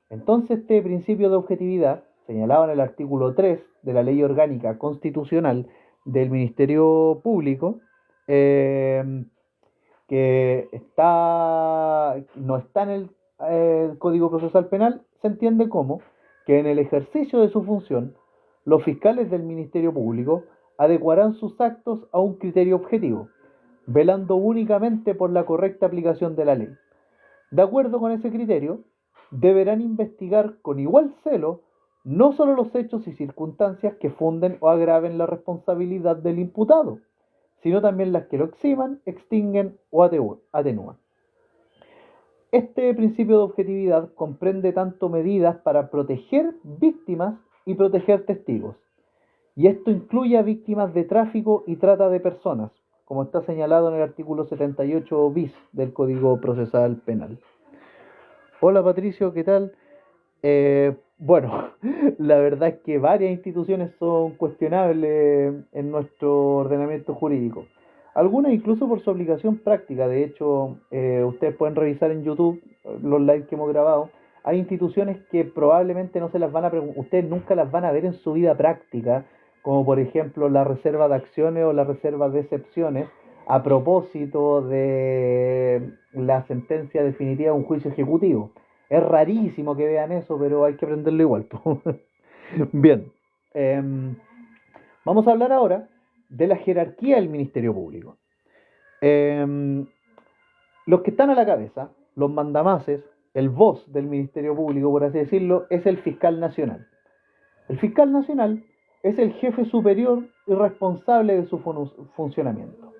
Entonces, este principio de objetividad, señalado en el artículo 3 de la Ley Orgánica Constitucional del Ministerio Público, que no está en el Código Procesal Penal, se entiende como que en el ejercicio de su función, los fiscales del Ministerio Público adecuarán sus actos a un criterio objetivo, velando únicamente por la correcta aplicación de la ley. De acuerdo con ese criterio, deberán investigar con igual celo no solo los hechos y circunstancias que funden o agraven la responsabilidad del imputado, sino también las que lo eximan, extinguen o atenúan. Este principio de objetividad comprende tanto medidas para proteger víctimas y proteger testigos, y esto incluye a víctimas de tráfico y trata de personas, como está señalado en el artículo 78 bis del Código Procesal Penal. Hola Patricio, ¿qué tal? Bueno, la verdad es que varias instituciones son cuestionables en nuestro ordenamiento jurídico. Algunas incluso por su aplicación práctica. De hecho, ustedes pueden revisar en YouTube los lives que hemos grabado. Hay instituciones que probablemente no se las van a ustedes nunca las van a ver en su vida práctica, como por ejemplo la reserva de acciones o la reserva de excepciones, a propósito de la sentencia definitiva de un juicio ejecutivo. Es rarísimo que vean eso, pero hay que aprenderlo igual. Bien, eh, vamos a hablar ahora de la jerarquía del Ministerio Público. Eh, los que están a la cabeza, los mandamases, el voz del Ministerio Público, por así decirlo, es el fiscal nacional. El fiscal nacional es el jefe superior y responsable de su funcionamiento.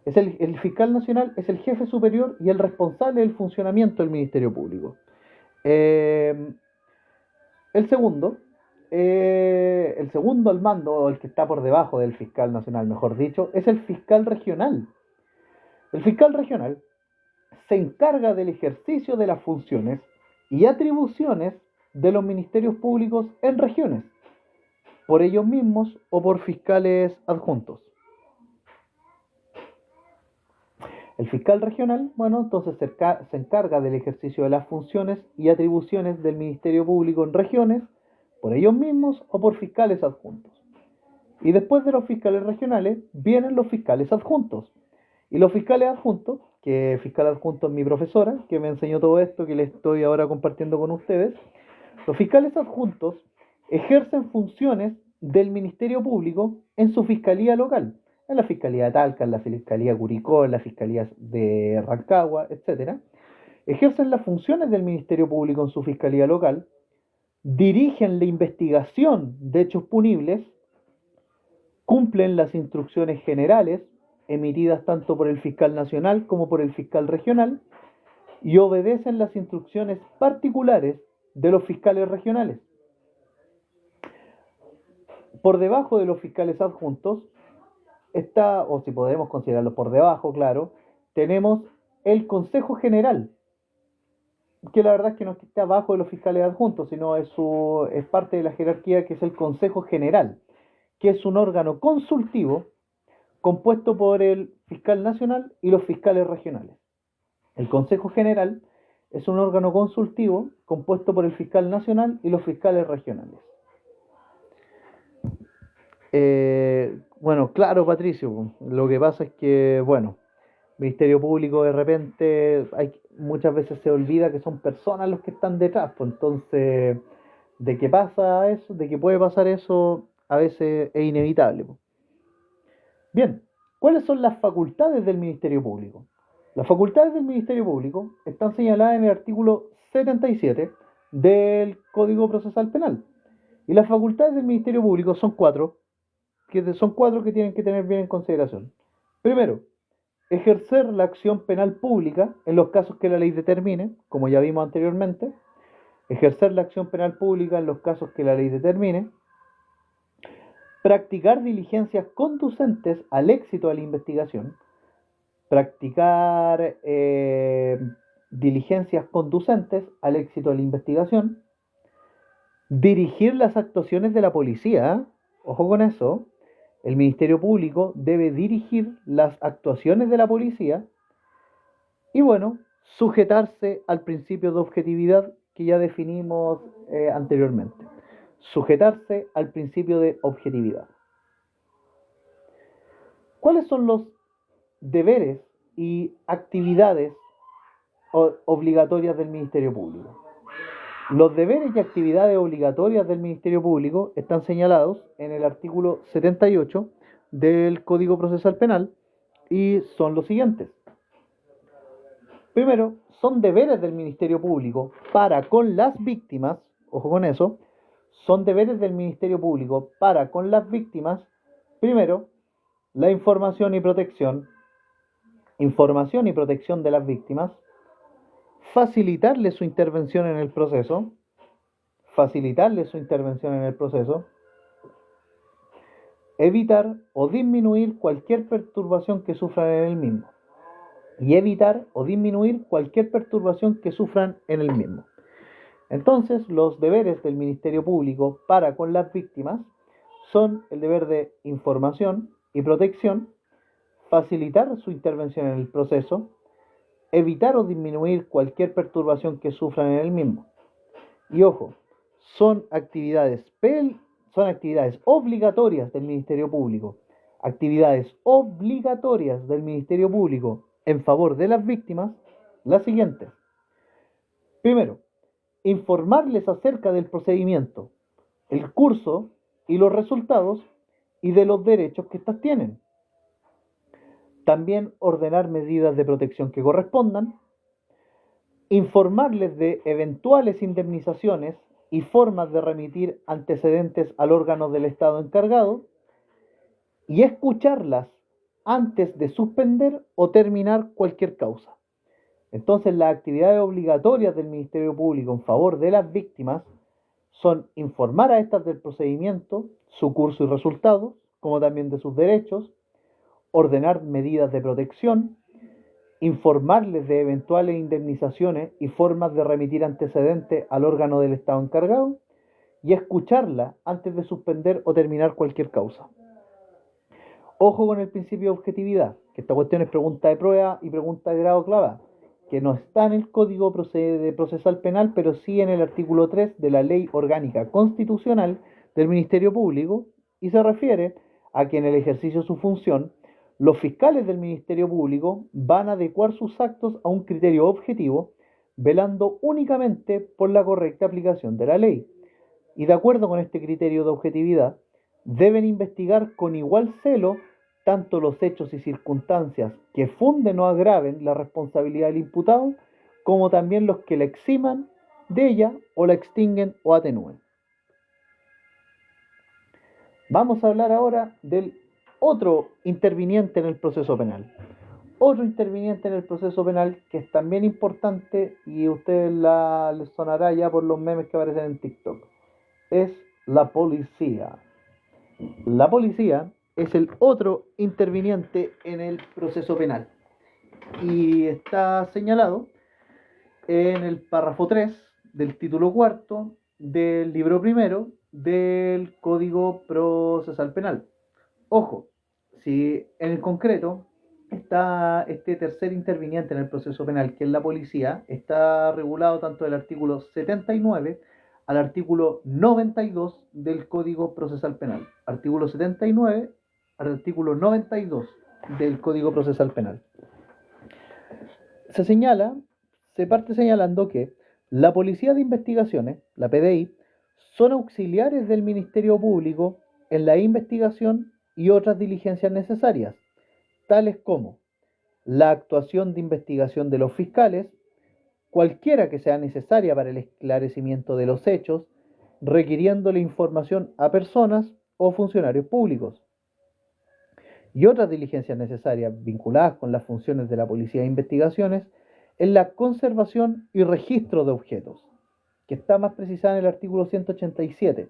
El fiscal nacional es el jefe superior y el responsable del funcionamiento del Ministerio Público. Eh, el segundo al mando, o el que está por debajo del fiscal nacional, mejor dicho, es el fiscal regional. El fiscal regional se encarga del ejercicio de las funciones y atribuciones de los ministerios públicos en regiones, por ellos mismos o por fiscales adjuntos. El fiscal regional, bueno, entonces se encarga del ejercicio de las funciones y atribuciones del Ministerio Público en regiones, por ellos mismos o por fiscales adjuntos. Y después de los fiscales regionales vienen los fiscales adjuntos. Y los fiscales adjuntos, que fiscal adjunto es mi profesora, que me enseñó todo esto que les estoy ahora compartiendo con ustedes, los fiscales adjuntos ejercen funciones del Ministerio Público en su fiscalía local, en la Fiscalía de Talca, en la Fiscalía de Curicó, en la Fiscalía de Rancagua, etc. Ejercen las funciones del Ministerio Público en su fiscalía local, dirigen la investigación de hechos punibles, cumplen las instrucciones generales emitidas tanto por el fiscal nacional como por el fiscal regional y obedecen las instrucciones particulares de los fiscales regionales. Por debajo de los fiscales adjuntos está, o si podemos considerarlo por debajo, claro, tenemos el Consejo General, que la verdad es que no está abajo de los fiscales adjuntos, sino es parte de la jerarquía, que es el Consejo General, que es un órgano consultivo compuesto por el fiscal nacional y los fiscales regionales. El Consejo General es un órgano consultivo compuesto por el fiscal nacional y los fiscales regionales. Bueno, claro, Patricio, lo que pasa es que, bueno, Ministerio Público de repente muchas veces se olvida que son personas los que están detrás, pues entonces, de que pasa eso, de que puede pasar eso, a veces es inevitable. Pues. Bien, ¿cuáles son las facultades del Ministerio Público? Las facultades del Ministerio Público están señaladas en el artículo 77 del Código Procesal Penal. Y las facultades del Ministerio Público son cuatro que tienen que tener bien en consideración. Primero, ejercer la acción penal pública en los casos que la ley determine, como ya vimos anteriormente. Ejercer la acción penal pública en los casos que la ley determine. Practicar diligencias conducentes al éxito de la investigación. Practicar diligencias conducentes al éxito de la investigación. Dirigir las actuaciones de la policía. Ojo con eso. El Ministerio Público debe dirigir las actuaciones de la policía y, bueno, sujetarse al principio de objetividad que ya definimos anteriormente. Sujetarse al principio de objetividad. ¿Cuáles son los deberes y actividades obligatorias del Ministerio Público? Los deberes y actividades obligatorias del Ministerio Público están señalados en el artículo 78 del Código Procesal Penal y son los siguientes. Primero, son deberes del Ministerio Público para con las víctimas, ojo con eso, son deberes del Ministerio Público para con las víctimas, primero, la información y protección de las víctimas, facilitarle su intervención en el proceso, evitar o disminuir cualquier perturbación que sufran en el mismo. Y evitar o disminuir cualquier perturbación que sufran en el mismo. Entonces, los deberes del Ministerio Público para con las víctimas son el deber de información y protección, facilitar su intervención en el proceso, evitar o disminuir cualquier perturbación que sufran en el mismo. Y ojo, son actividades, son actividades obligatorias del Ministerio Público. Actividades obligatorias del Ministerio Público en favor de las víctimas, las siguientes. Primero, informarles acerca del procedimiento, el curso y los resultados y de los derechos que éstas tienen. También ordenar medidas de protección que correspondan, informarles de eventuales indemnizaciones y formas de remitir antecedentes al órgano del Estado encargado y escucharlas antes de suspender o terminar cualquier causa. Entonces, las actividades obligatorias del Ministerio Público en favor de las víctimas son informar a estas del procedimiento, su curso y resultados, como también de sus derechos, ordenar medidas de protección, informarles de eventuales indemnizaciones y formas de remitir antecedentes al órgano del Estado encargado y escucharla antes de suspender o terminar cualquier causa. Ojo con el principio de objetividad, que esta cuestión es pregunta de prueba y pregunta de grado clavada, que no está en el Código Procesal Penal, pero sí en el artículo 3 de la Ley Orgánica Constitucional del Ministerio Público, y se refiere a que en el ejercicio de su función, los fiscales del Ministerio Público van a adecuar sus actos a un criterio objetivo, velando únicamente por la correcta aplicación de la ley. Y de acuerdo con este criterio de objetividad, deben investigar con igual celo tanto los hechos y circunstancias que funden o agraven la responsabilidad del imputado, como también los que la eximan de ella o la extinguen o atenúen. Vamos a hablar ahora del otro interviniente en el proceso penal. Otro interviniente en el proceso penal que es también importante y a ustedes les sonará ya por los memes que aparecen en TikTok. Es la policía. La policía es el otro interviniente en el proceso penal y está señalado en el párrafo 3 del título cuarto del libro primero del Código Procesal Penal. Ojo, si en el concreto está este tercer interviniente en el proceso penal, que es la policía, está regulado tanto del artículo 79 al artículo 92 del Código Procesal Penal. Artículo 79 al artículo 92 del Código Procesal Penal. Se parte señalando que la Policía de Investigaciones, la PDI, son auxiliares del Ministerio Público en la investigación y otras diligencias necesarias, tales como la actuación de investigación de los fiscales, cualquiera que sea necesaria para el esclarecimiento de los hechos, requiriéndole información a personas o funcionarios públicos, y otras diligencias necesarias vinculadas con las funciones de la Policía de Investigaciones en la conservación y registro de objetos, que está más precisada en el artículo 187.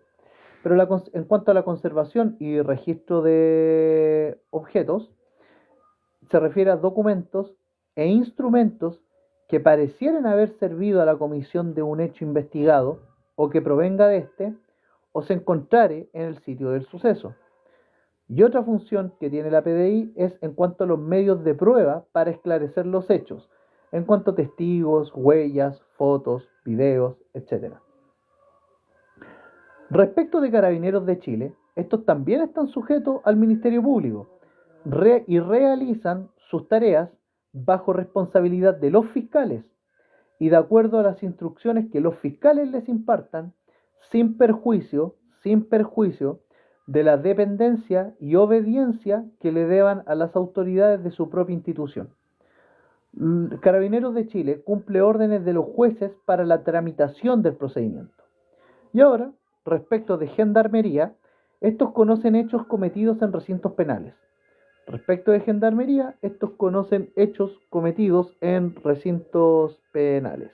Pero en cuanto a la conservación y registro de objetos, se refiere a documentos e instrumentos que parecieran haber servido a la comisión de un hecho investigado o que provenga de éste o se encontrare en el sitio del suceso. Y otra función que tiene la PDI es en cuanto a los medios de prueba para esclarecer los hechos, en cuanto a testigos, huellas, fotos, videos, etc. Respecto de Carabineros de Chile, estos también están sujetos al Ministerio Público y realizan sus tareas bajo responsabilidad de los fiscales y de acuerdo a las instrucciones que los fiscales les impartan, sin perjuicio de la dependencia y obediencia que le deban a las autoridades de su propia institución. Carabineros de Chile cumple órdenes de los jueces para la tramitación del procedimiento. Y ahora, respecto de Gendarmería, estos conocen hechos cometidos en recintos penales. Respecto de Gendarmería, estos conocen hechos cometidos en recintos penales.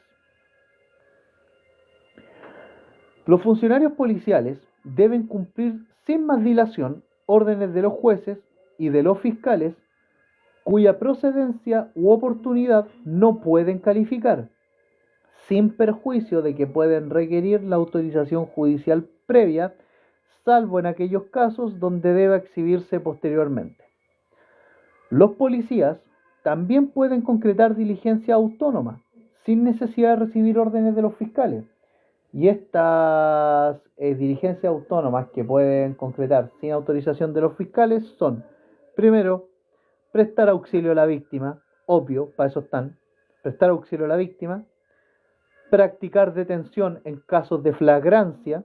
Los funcionarios policiales deben cumplir sin más dilación órdenes de los jueces y de los fiscales cuya procedencia u oportunidad no pueden calificar, sin perjuicio de que pueden requerir la autorización judicial previa, salvo en aquellos casos donde deba exhibirse posteriormente. Los policías también pueden concretar diligencia autónoma, sin necesidad de recibir órdenes de los fiscales. Y estas diligencias autónomas que pueden concretar sin autorización de los fiscales son, primero, prestar auxilio a la víctima, obvio, para eso están, prestar auxilio a la víctima, practicar detención en casos de flagrancia,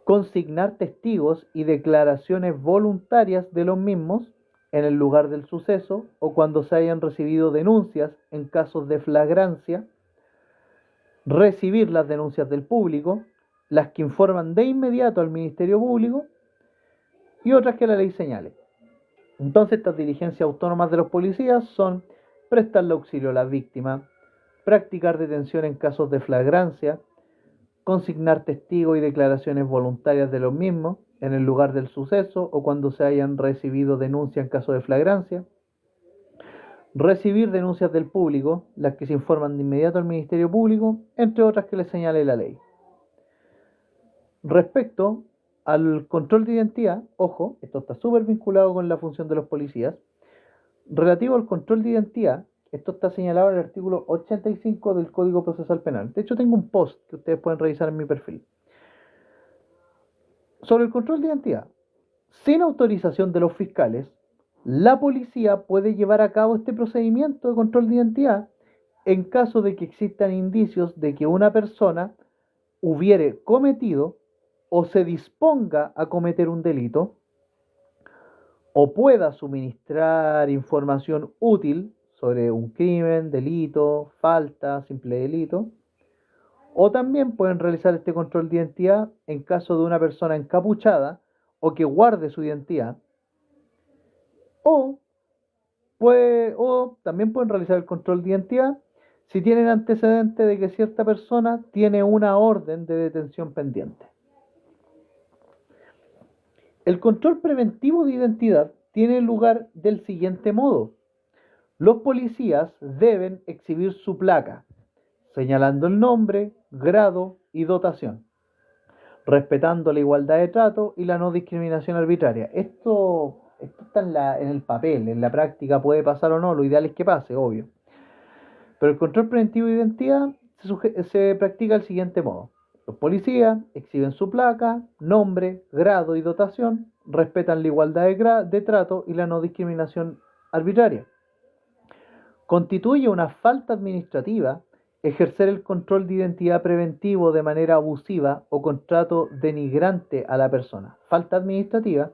consignar testigos y declaraciones voluntarias de los mismos en el lugar del suceso o cuando se hayan recibido denuncias en casos de flagrancia, recibir las denuncias del público, las que informan de inmediato al Ministerio Público y otras que la ley señale. Entonces, estas diligencias autónomas de los policías son prestarle auxilio a las víctimas, practicar detención en casos de flagrancia, consignar testigos y declaraciones voluntarias de los mismos en el lugar del suceso o cuando se hayan recibido denuncias en caso de flagrancia, recibir denuncias del público, las que se informan de inmediato al Ministerio Público, entre otras que les señale la ley. Respecto al control de identidad, ojo, esto está súper vinculado con la función de los policías, relativo al control de identidad, esto está señalado en el artículo 85 del Código Procesal Penal. De hecho, tengo un post que ustedes pueden revisar en mi perfil. Sobre el control de identidad, sin autorización de los fiscales, la policía puede llevar a cabo este procedimiento de control de identidad en caso de que existan indicios de que una persona hubiere cometido o se disponga a cometer un delito, o pueda suministrar información útil sobre un crimen, delito, falta, simple delito, o también pueden realizar este control de identidad en caso de una persona encapuchada o que guarde su identidad, o también pueden realizar el control de identidad si tienen antecedente de que cierta persona tiene una orden de detención pendiente. El control preventivo de identidad tiene lugar del siguiente modo. Los policías deben exhibir su placa, señalando el nombre, grado y dotación, respetando la igualdad de trato y la no discriminación arbitraria. Esto está en el papel, en la práctica puede pasar o no, lo ideal es que pase, obvio. Pero el control preventivo de identidad se practica del siguiente modo. Los policías exhiben su placa, nombre, grado y dotación, respetan la igualdad de trato y la no discriminación arbitraria. Constituye una falta administrativa ejercer el control de identidad preventivo de manera abusiva o con trato denigrante a la persona. Falta administrativa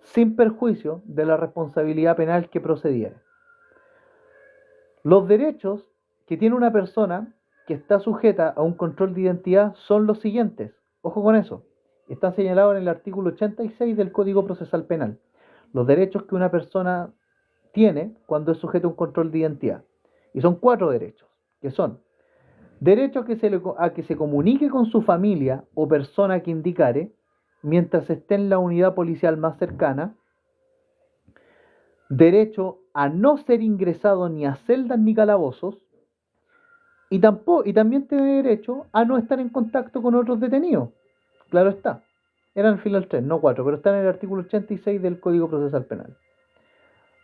sin perjuicio de la responsabilidad penal que procediere. Los derechos que tiene una persona que está sujeta a un control de identidad son los siguientes. Ojo con eso. Están señalados en el artículo 86 del Código Procesal Penal. Los derechos que una persona tiene cuando es sujeto a un control de identidad. Y son 4 derechos, que son: derecho a que se comunique con su familia o persona que indicare mientras esté en la unidad policial más cercana, derecho a no ser ingresado ni a celdas ni calabozos, y también tiene derecho a no estar en contacto con otros detenidos. Claro está, eran al final 3, no 4, pero están en el artículo 86 del Código Procesal Penal.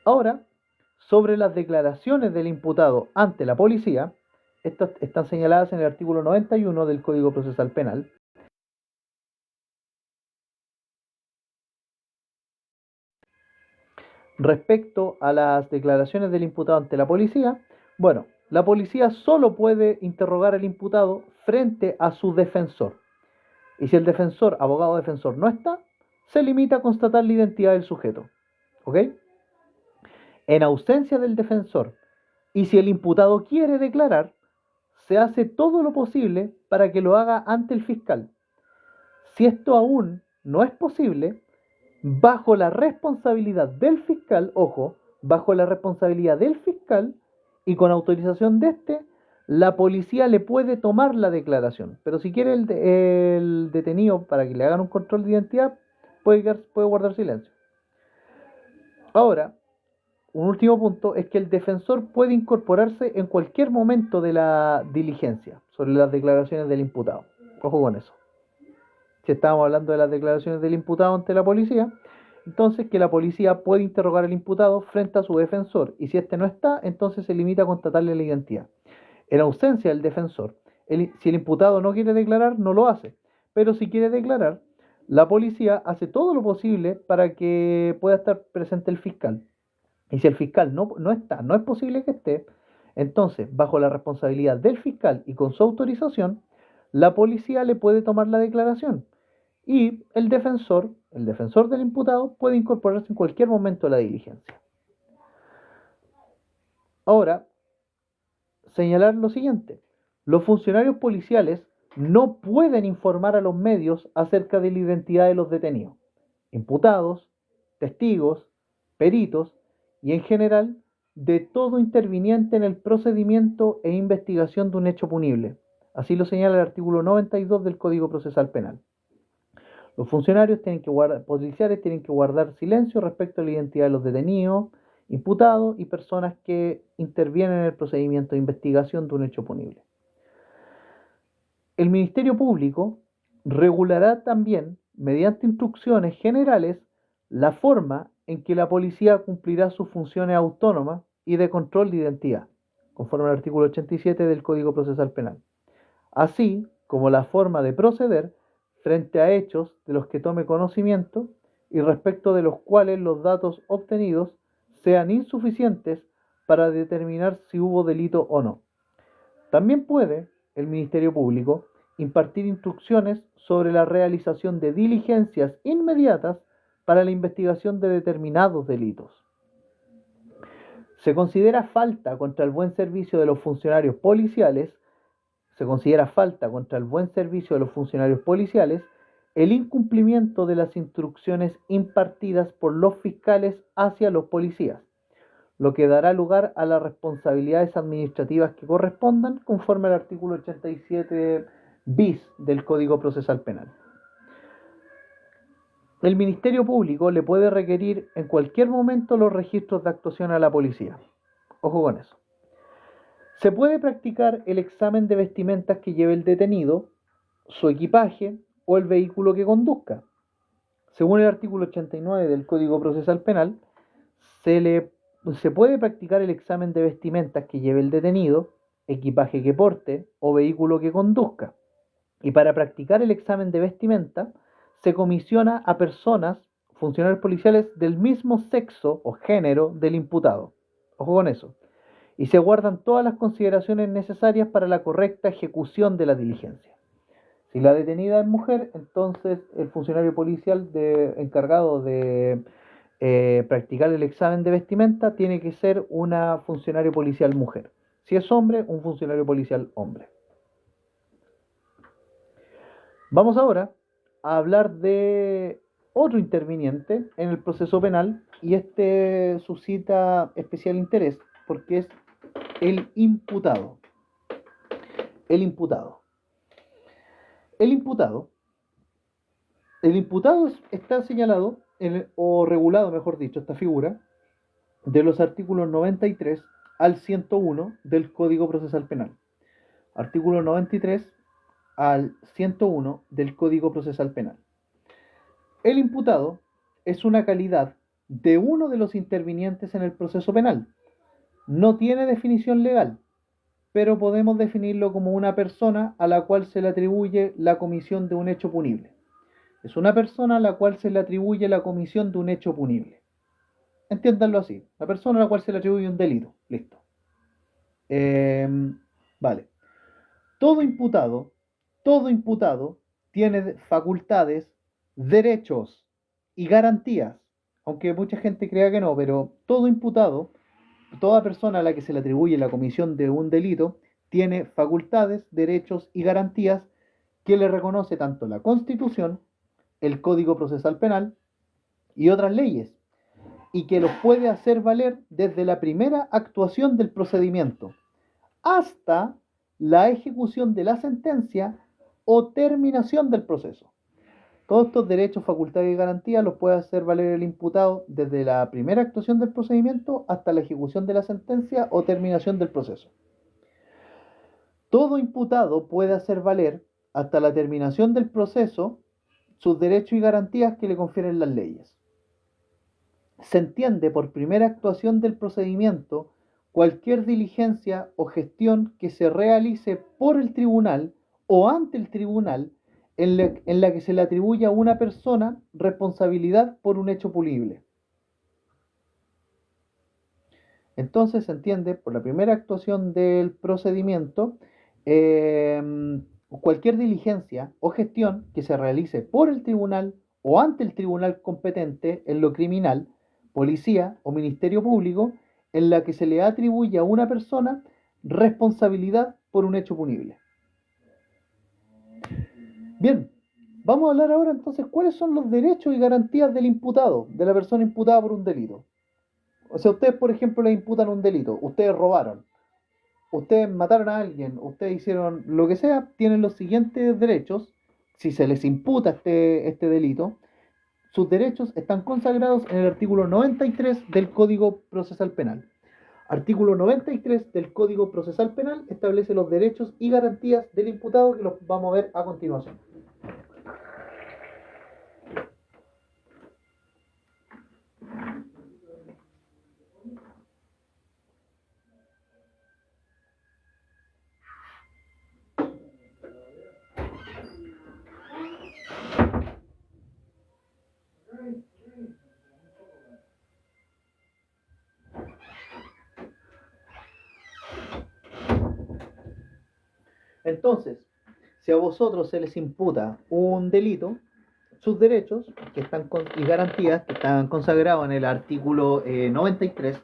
Ahora, sobre las declaraciones del imputado ante la policía, estas están señaladas en el artículo 91 del Código Procesal Penal. Respecto a las declaraciones del imputado ante la policía, bueno, la policía solo puede interrogar al imputado frente a su defensor. Y si el defensor, abogado defensor, no está, se limita a constatar la identidad del sujeto. ¿Ok? En ausencia del defensor, y si el imputado quiere declarar, se hace todo lo posible para que lo haga ante el fiscal. Si esto aún no es posible, bajo la responsabilidad del fiscal, ojo, bajo la responsabilidad del fiscal y con autorización de este, la policía le puede tomar la declaración. Pero si quiere el detenido para que le hagan un control de identidad, puede guardar silencio. Ahora, un último punto es que el defensor puede incorporarse en cualquier momento de la diligencia sobre las declaraciones del imputado. Ojo con eso. Si estábamos hablando de las declaraciones del imputado ante la policía, entonces que la policía puede interrogar al imputado frente a su defensor, y si este no está, entonces se limita a constatarle la identidad. En ausencia del defensor, si el imputado no quiere declarar, no lo hace, pero si quiere declarar, la policía hace todo lo posible para que pueda estar presente el fiscal. Y si el fiscal no está, no es posible que esté, entonces, bajo la responsabilidad del fiscal y con su autorización, la policía le puede tomar la declaración. Y el defensor del imputado, puede incorporarse en cualquier momento a la diligencia. Ahora, señalar lo siguiente: los funcionarios policiales no pueden informar a los medios acerca de la identidad de los detenidos, imputados, testigos, peritos y en general de todo interviniente en el procedimiento e investigación de un hecho punible. Así lo señala el artículo 92 del Código Procesal Penal. Los funcionarios policiales tienen que guardar silencio respecto a la identidad de los detenidos, imputados y personas que intervienen en el procedimiento de investigación de un hecho punible. El Ministerio Público regulará también, mediante instrucciones generales, la forma en que la policía cumplirá sus funciones autónomas y de control de identidad, conforme al artículo 87 del Código Procesal Penal, así como la forma de proceder frente a hechos de los que tome conocimiento y respecto de los cuales los datos obtenidos sean insuficientes para determinar si hubo delito o no. También puede el Ministerio Público impartir instrucciones sobre la realización de diligencias inmediatas para la investigación de determinados delitos. Se considera falta contra el buen servicio de los funcionarios policiales el incumplimiento de las instrucciones impartidas por los fiscales hacia los policías, lo que dará lugar a las responsabilidades administrativas que correspondan conforme al artículo 87 bis del Código Procesal Penal. El Ministerio Público le puede requerir en cualquier momento los registros de actuación a la policía. Ojo con eso. Se puede practicar el examen de vestimentas que lleve el detenido, su equipaje o el vehículo que conduzca. Según el artículo 89 del Código Procesal Penal, se puede practicar el examen de vestimentas que lleve el detenido, equipaje que porte o vehículo que conduzca. Y para practicar el examen de vestimenta, se comisiona a personas, funcionarios policiales del mismo sexo o género del imputado. Ojo con eso. Y se guardan todas las consideraciones necesarias para la correcta ejecución de la diligencia. Si la detenida es mujer, entonces el funcionario policial encargado de practicar el examen de vestimenta tiene que ser una funcionario policial mujer. Si es hombre, un funcionario policial hombre. Vamos ahora a hablar de otro interviniente en el proceso penal, y este suscita especial interés porque es el imputado. El imputado está señalado o regulado, mejor dicho, esta figura de los artículos 93 al 101 del Código Procesal Penal. Artículo 93 al 101 del Código Procesal Penal. El imputado es una calidad de uno de los intervinientes en el proceso penal. No tiene definición legal, pero podemos definirlo como una persona a la cual se le atribuye la comisión de un hecho punible. Es una persona a la cual se le atribuye la comisión de un hecho punible. Entiéndanlo así, la persona a la cual se le atribuye un delito. Listo. Vale. Todo imputado tiene facultades, derechos y garantías, aunque mucha gente crea que no, pero todo imputado, toda persona a la que se le atribuye la comisión de un delito, tiene facultades, derechos y garantías que le reconoce tanto la Constitución, el Código Procesal Penal y otras leyes, y que los puede hacer valer desde la primera actuación del procedimiento hasta la ejecución de la sentencia o terminación del proceso. Todos estos derechos, facultades y garantías los puede hacer valer el imputado desde la primera actuación del procedimiento hasta la ejecución de la sentencia o terminación del proceso. Todo imputado puede hacer valer hasta la terminación del proceso sus derechos y garantías que le confieren las leyes. Se entiende por primera actuación del procedimiento cualquier diligencia o gestión que se realice por el tribunal o ante el tribunal en la que se le atribuye a una persona responsabilidad por un hecho punible. Entonces se entiende por la primera actuación del procedimiento cualquier diligencia o gestión que se realice por el tribunal o ante el tribunal competente en lo criminal, policía o ministerio público, en la que se le atribuye a una persona responsabilidad por un hecho punible. Bien, vamos a hablar ahora entonces cuáles son los derechos y garantías del imputado, de la persona imputada por un delito. O sea, ustedes, por ejemplo, le imputan un delito, ustedes robaron, ustedes mataron a alguien, ustedes hicieron lo que sea, tienen los siguientes derechos, si se les imputa este delito. Sus derechos están consagrados en el artículo 93 del Código Procesal Penal. Artículo 93 del Código Procesal Penal establece los derechos y garantías del imputado, que los vamos a ver a continuación. Entonces, si a vosotros se les imputa un delito, sus derechos y garantías que están consagrados en el artículo 93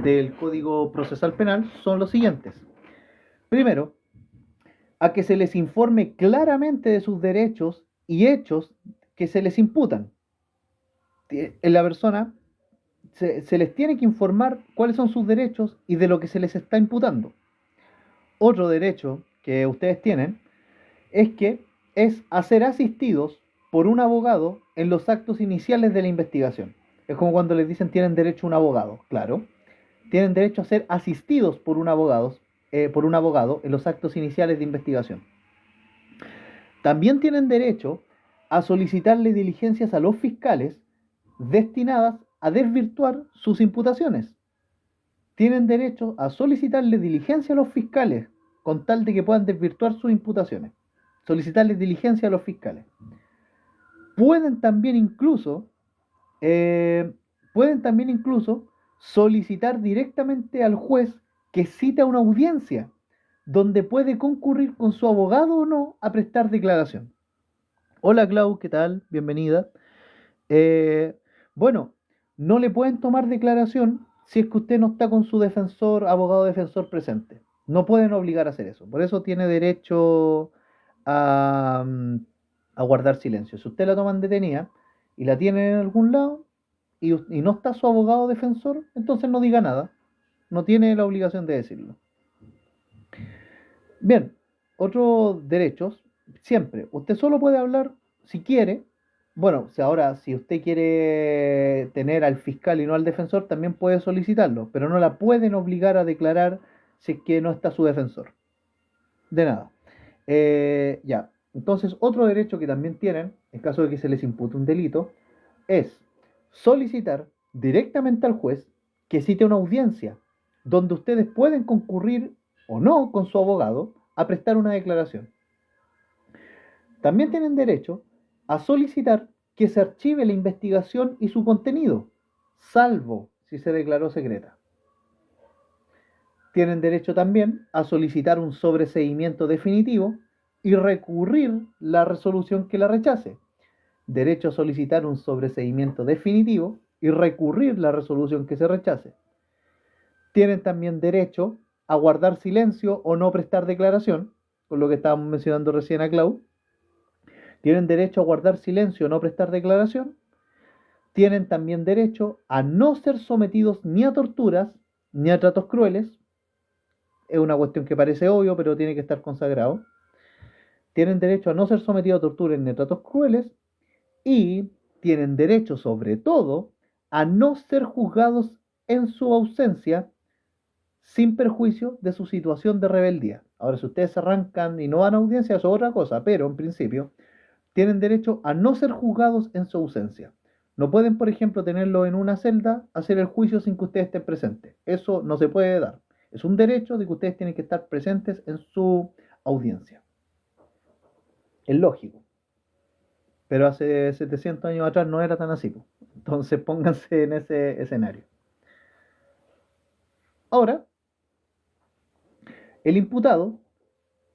del Código Procesal Penal son los siguientes. Primero, a que se les informe claramente de sus derechos y hechos que se les imputan. En la persona se les tiene que informar cuáles son sus derechos y de lo que se les está imputando. Otro derecho que ustedes tienen es a ser asistidos por un abogado en los actos iniciales de la investigación. Es como cuando les dicen tienen derecho a un abogado, claro. Tienen derecho a ser asistidos por un abogado en los actos iniciales de investigación. También tienen derecho a solicitarle diligencias a los fiscales destinadas a desvirtuar sus imputaciones. Tienen derecho a solicitarle diligencia a los fiscales con tal de que puedan desvirtuar sus imputaciones. Solicitarles diligencia a los fiscales. Pueden también incluso solicitar directamente al juez que cita una audiencia donde puede concurrir con su abogado o no a prestar declaración. Hola Clau, ¿qué tal? Bienvenida. Bueno, no le pueden tomar declaración si es que usted no está con su abogado defensor presente. No pueden obligar a hacer eso. Por eso tiene derecho a guardar silencio. Si usted la toman detenida y la tienen en algún lado y no está su abogado defensor, entonces no diga nada. No tiene la obligación de decirlo. Bien, otros derechos. Siempre, usted solo puede hablar si quiere. Bueno, si usted quiere tener al fiscal y no al defensor, también puede solicitarlo, pero no la pueden obligar a declarar si es que no está su defensor. De nada. Ya. Entonces, otro derecho que también tienen, en caso de que se les impute un delito, es solicitar directamente al juez que cite una audiencia donde ustedes pueden concurrir o no con su abogado a prestar una declaración. También tienen derecho a solicitar que se archive la investigación y su contenido, salvo si se declaró secreta. Tienen derecho también a solicitar un sobreseimiento definitivo y recurrir la resolución que la rechace. Derecho a solicitar un sobreseimiento definitivo y recurrir la resolución que se rechace. Tienen también derecho a guardar silencio o no prestar declaración, con lo que estábamos mencionando recién a Clau. Tienen derecho a guardar silencio o no prestar declaración. Tienen también derecho a no ser sometidos ni a torturas ni a tratos crueles. Es una cuestión que parece obvio, pero tiene que estar consagrado. Tienen derecho a no ser sometidos a torturas ni a tratos crueles. y tienen derecho sobre todo a no ser juzgados en su ausencia sin perjuicio de su situación de rebeldía. Ahora, si ustedes se arrancan y no van a audiencia, eso es otra cosa, pero en principio tienen derecho a no ser juzgados en su ausencia. No pueden, por ejemplo, tenerlo en una celda, hacer el juicio sin que ustedes estén presentes. Eso no se puede dar. Es un derecho de que ustedes tienen que estar presentes en su audiencia. Es lógico. Pero hace 700 años atrás no era tan así. Entonces pónganse en ese escenario. Ahora, el imputado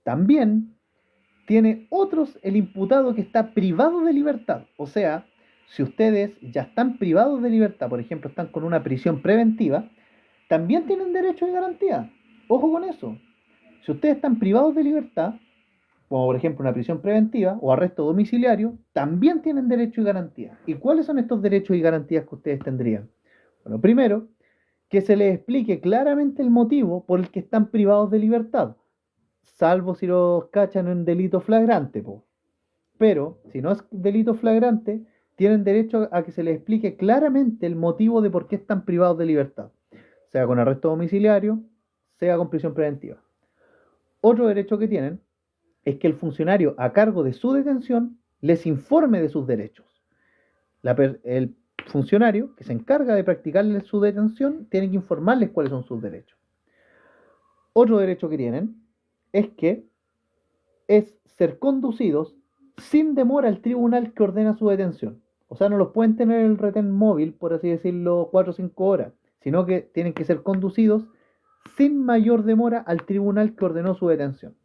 también tiene otros, el imputado que está privado de libertad. O sea, si ustedes ya están privados de libertad, por ejemplo, están con una prisión preventiva, también tienen derecho de garantía. Ojo con eso. Si ustedes están privados de libertad, como por ejemplo una prisión preventiva o arresto domiciliario, también tienen derecho y garantía. ¿Y cuáles son estos derechos y garantías que ustedes tendrían? Bueno, primero, que se les explique claramente el motivo por el que están privados de libertad, salvo si los cachan en delito flagrante, po. Pero si no es delito flagrante, tienen derecho a que se les explique claramente el motivo de por qué están privados de libertad, sea con arresto domiciliario, sea con prisión preventiva. Otro derecho que tienen es que el funcionario a cargo de su detención les informe de sus derechos. El funcionario que se encarga de practicarles su detención tiene que informarles cuáles son sus derechos. Otro derecho que tienen es que es ser conducidos sin demora al tribunal que ordena su detención. O sea, no los pueden tener en el retén móvil, por así decirlo, 4 o 5 horas, sino que tienen que ser conducidos sin mayor demora al tribunal que ordenó su detención.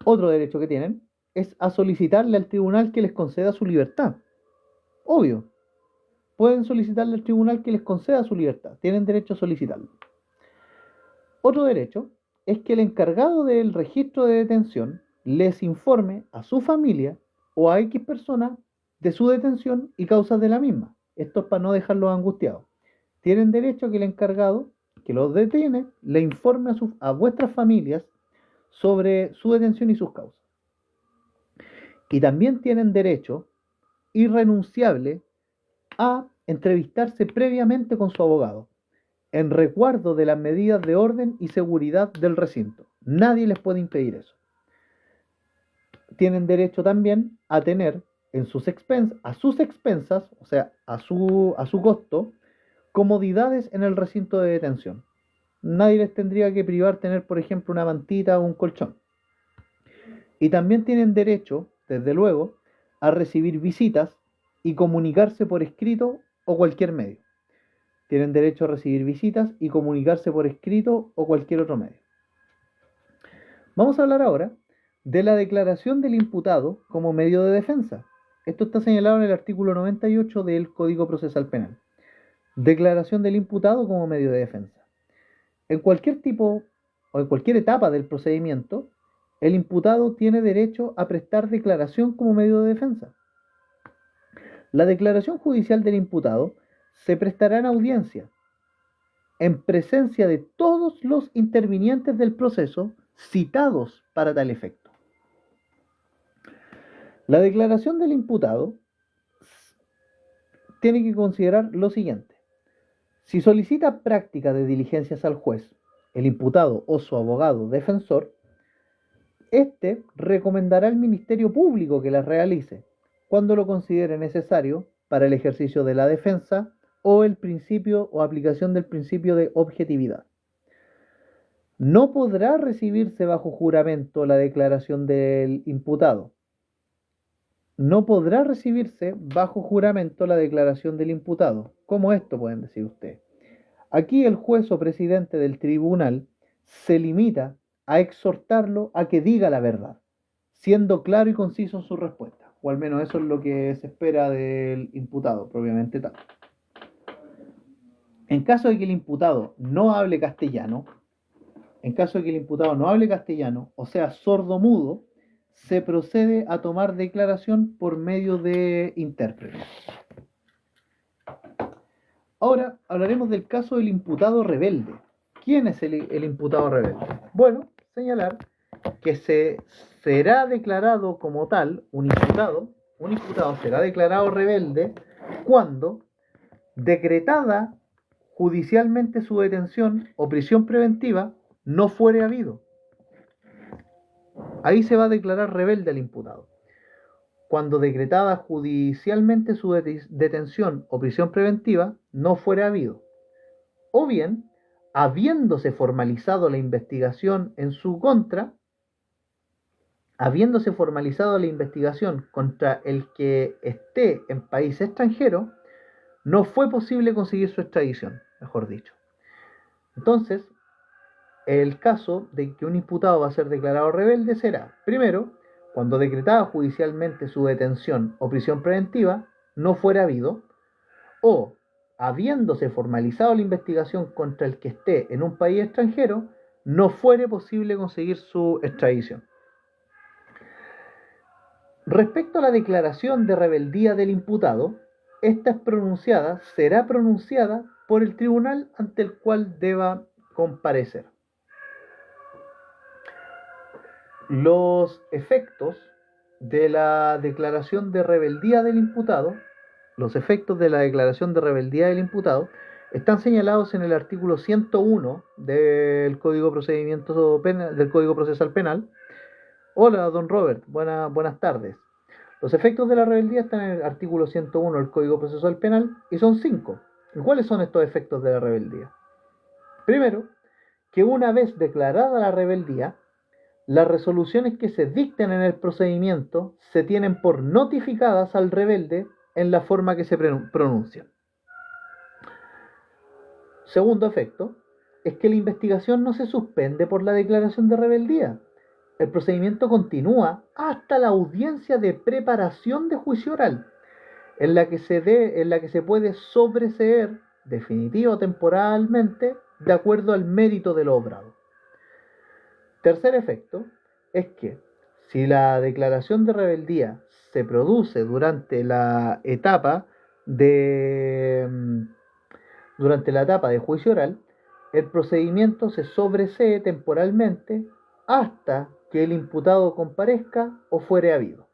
Otro derecho que tienen es a solicitarle al tribunal que les conceda su libertad. Obvio, pueden solicitarle al tribunal que les conceda su libertad, tienen derecho a solicitarlo. Otro derecho es que el encargado del registro de detención les informe a su familia o a X personas de su detención y causas de la misma. Esto es para no dejarlos angustiados. Tienen derecho a que el encargado que los detiene le informe a vuestras familias sobre su detención y sus causas. Y también tienen derecho irrenunciable a entrevistarse previamente con su abogado, en resguardo de las medidas de orden y seguridad del recinto. Nadie les puede impedir eso. Tienen derecho también a tener a sus expensas, o sea, a su costo, comodidades en el recinto de detención. Nadie les tendría que privar tener, por ejemplo, una mantita o un colchón. Y también tienen derecho, desde luego, a recibir visitas y comunicarse por escrito o cualquier medio. Tienen derecho a recibir visitas y comunicarse por escrito o cualquier otro medio. Vamos a hablar ahora de la declaración del imputado como medio de defensa. Esto está señalado en el artículo 98 del Código Procesal Penal. Declaración del imputado como medio de defensa. En cualquier tipo o en cualquier etapa del procedimiento, el imputado tiene derecho a prestar declaración como medio de defensa. La declaración judicial del imputado se prestará en audiencia, en presencia de todos los intervinientes del proceso citados para tal efecto. La declaración del imputado tiene que considerar lo siguiente. Si solicita práctica de diligencias al juez, el imputado o su abogado defensor, éste recomendará al Ministerio Público que las realice cuando lo considere necesario para el ejercicio de la defensa o el principio o aplicación del principio de objetividad. No podrá recibirse bajo juramento la declaración del imputado. No podrá recibirse bajo juramento la declaración del imputado. ¿Cómo esto pueden decir ustedes? Aquí el juez o presidente del tribunal se limita a exhortarlo a que diga la verdad, siendo claro y conciso en su respuesta. O al menos eso es lo que se espera del imputado, propiamente tal. En caso de que el imputado no hable castellano, o sea, sordo-mudo, se procede a tomar declaración por medio de intérprete. Ahora hablaremos del caso del imputado rebelde. ¿Quién es el imputado rebelde? Bueno, señalar que se será declarado como tal un imputado un imputado será declarado rebelde cuando, decretada judicialmente su detención o prisión preventiva, no fuere habido. Ahí se va a declarar rebelde al imputado. Cuando decretada judicialmente su detención o prisión preventiva, no fuere habido. O bien, habiéndose formalizado la investigación en su contra, habiéndose formalizado la investigación contra el que esté en país extranjero, no fue posible conseguir su extradición, mejor dicho. Entonces, el caso de que un imputado va a ser declarado rebelde será, primero, cuando decretada judicialmente su detención o prisión preventiva no fuera habido, o habiéndose formalizado la investigación contra el que esté en un país extranjero, no fuere posible conseguir su extradición. Respecto a la declaración de rebeldía del imputado, esta será pronunciada por el tribunal ante el cual deba comparecer. Los efectos de la declaración de rebeldía del imputado, están señalados en el artículo 101 del Código Procesal Penal. Hola, don Robert, buenas tardes. Los efectos de la rebeldía están en el artículo 101 del Código Procesal Penal y son 5. ¿Y cuáles son estos efectos de la rebeldía? Primero, que una vez declarada la rebeldía, las resoluciones que se dicten en el procedimiento se tienen por notificadas al rebelde en la forma que se pronuncian. Segundo efecto, es que la investigación no se suspende por la declaración de rebeldía. El procedimiento continúa hasta la audiencia de preparación de juicio oral, en la que se puede sobreseer definitiva o temporalmente de acuerdo al mérito de lo obrado. Tercer efecto es que si la declaración de rebeldía se produce durante la etapa de juicio oral, el procedimiento se sobresee temporalmente hasta que el imputado comparezca o fuere habido.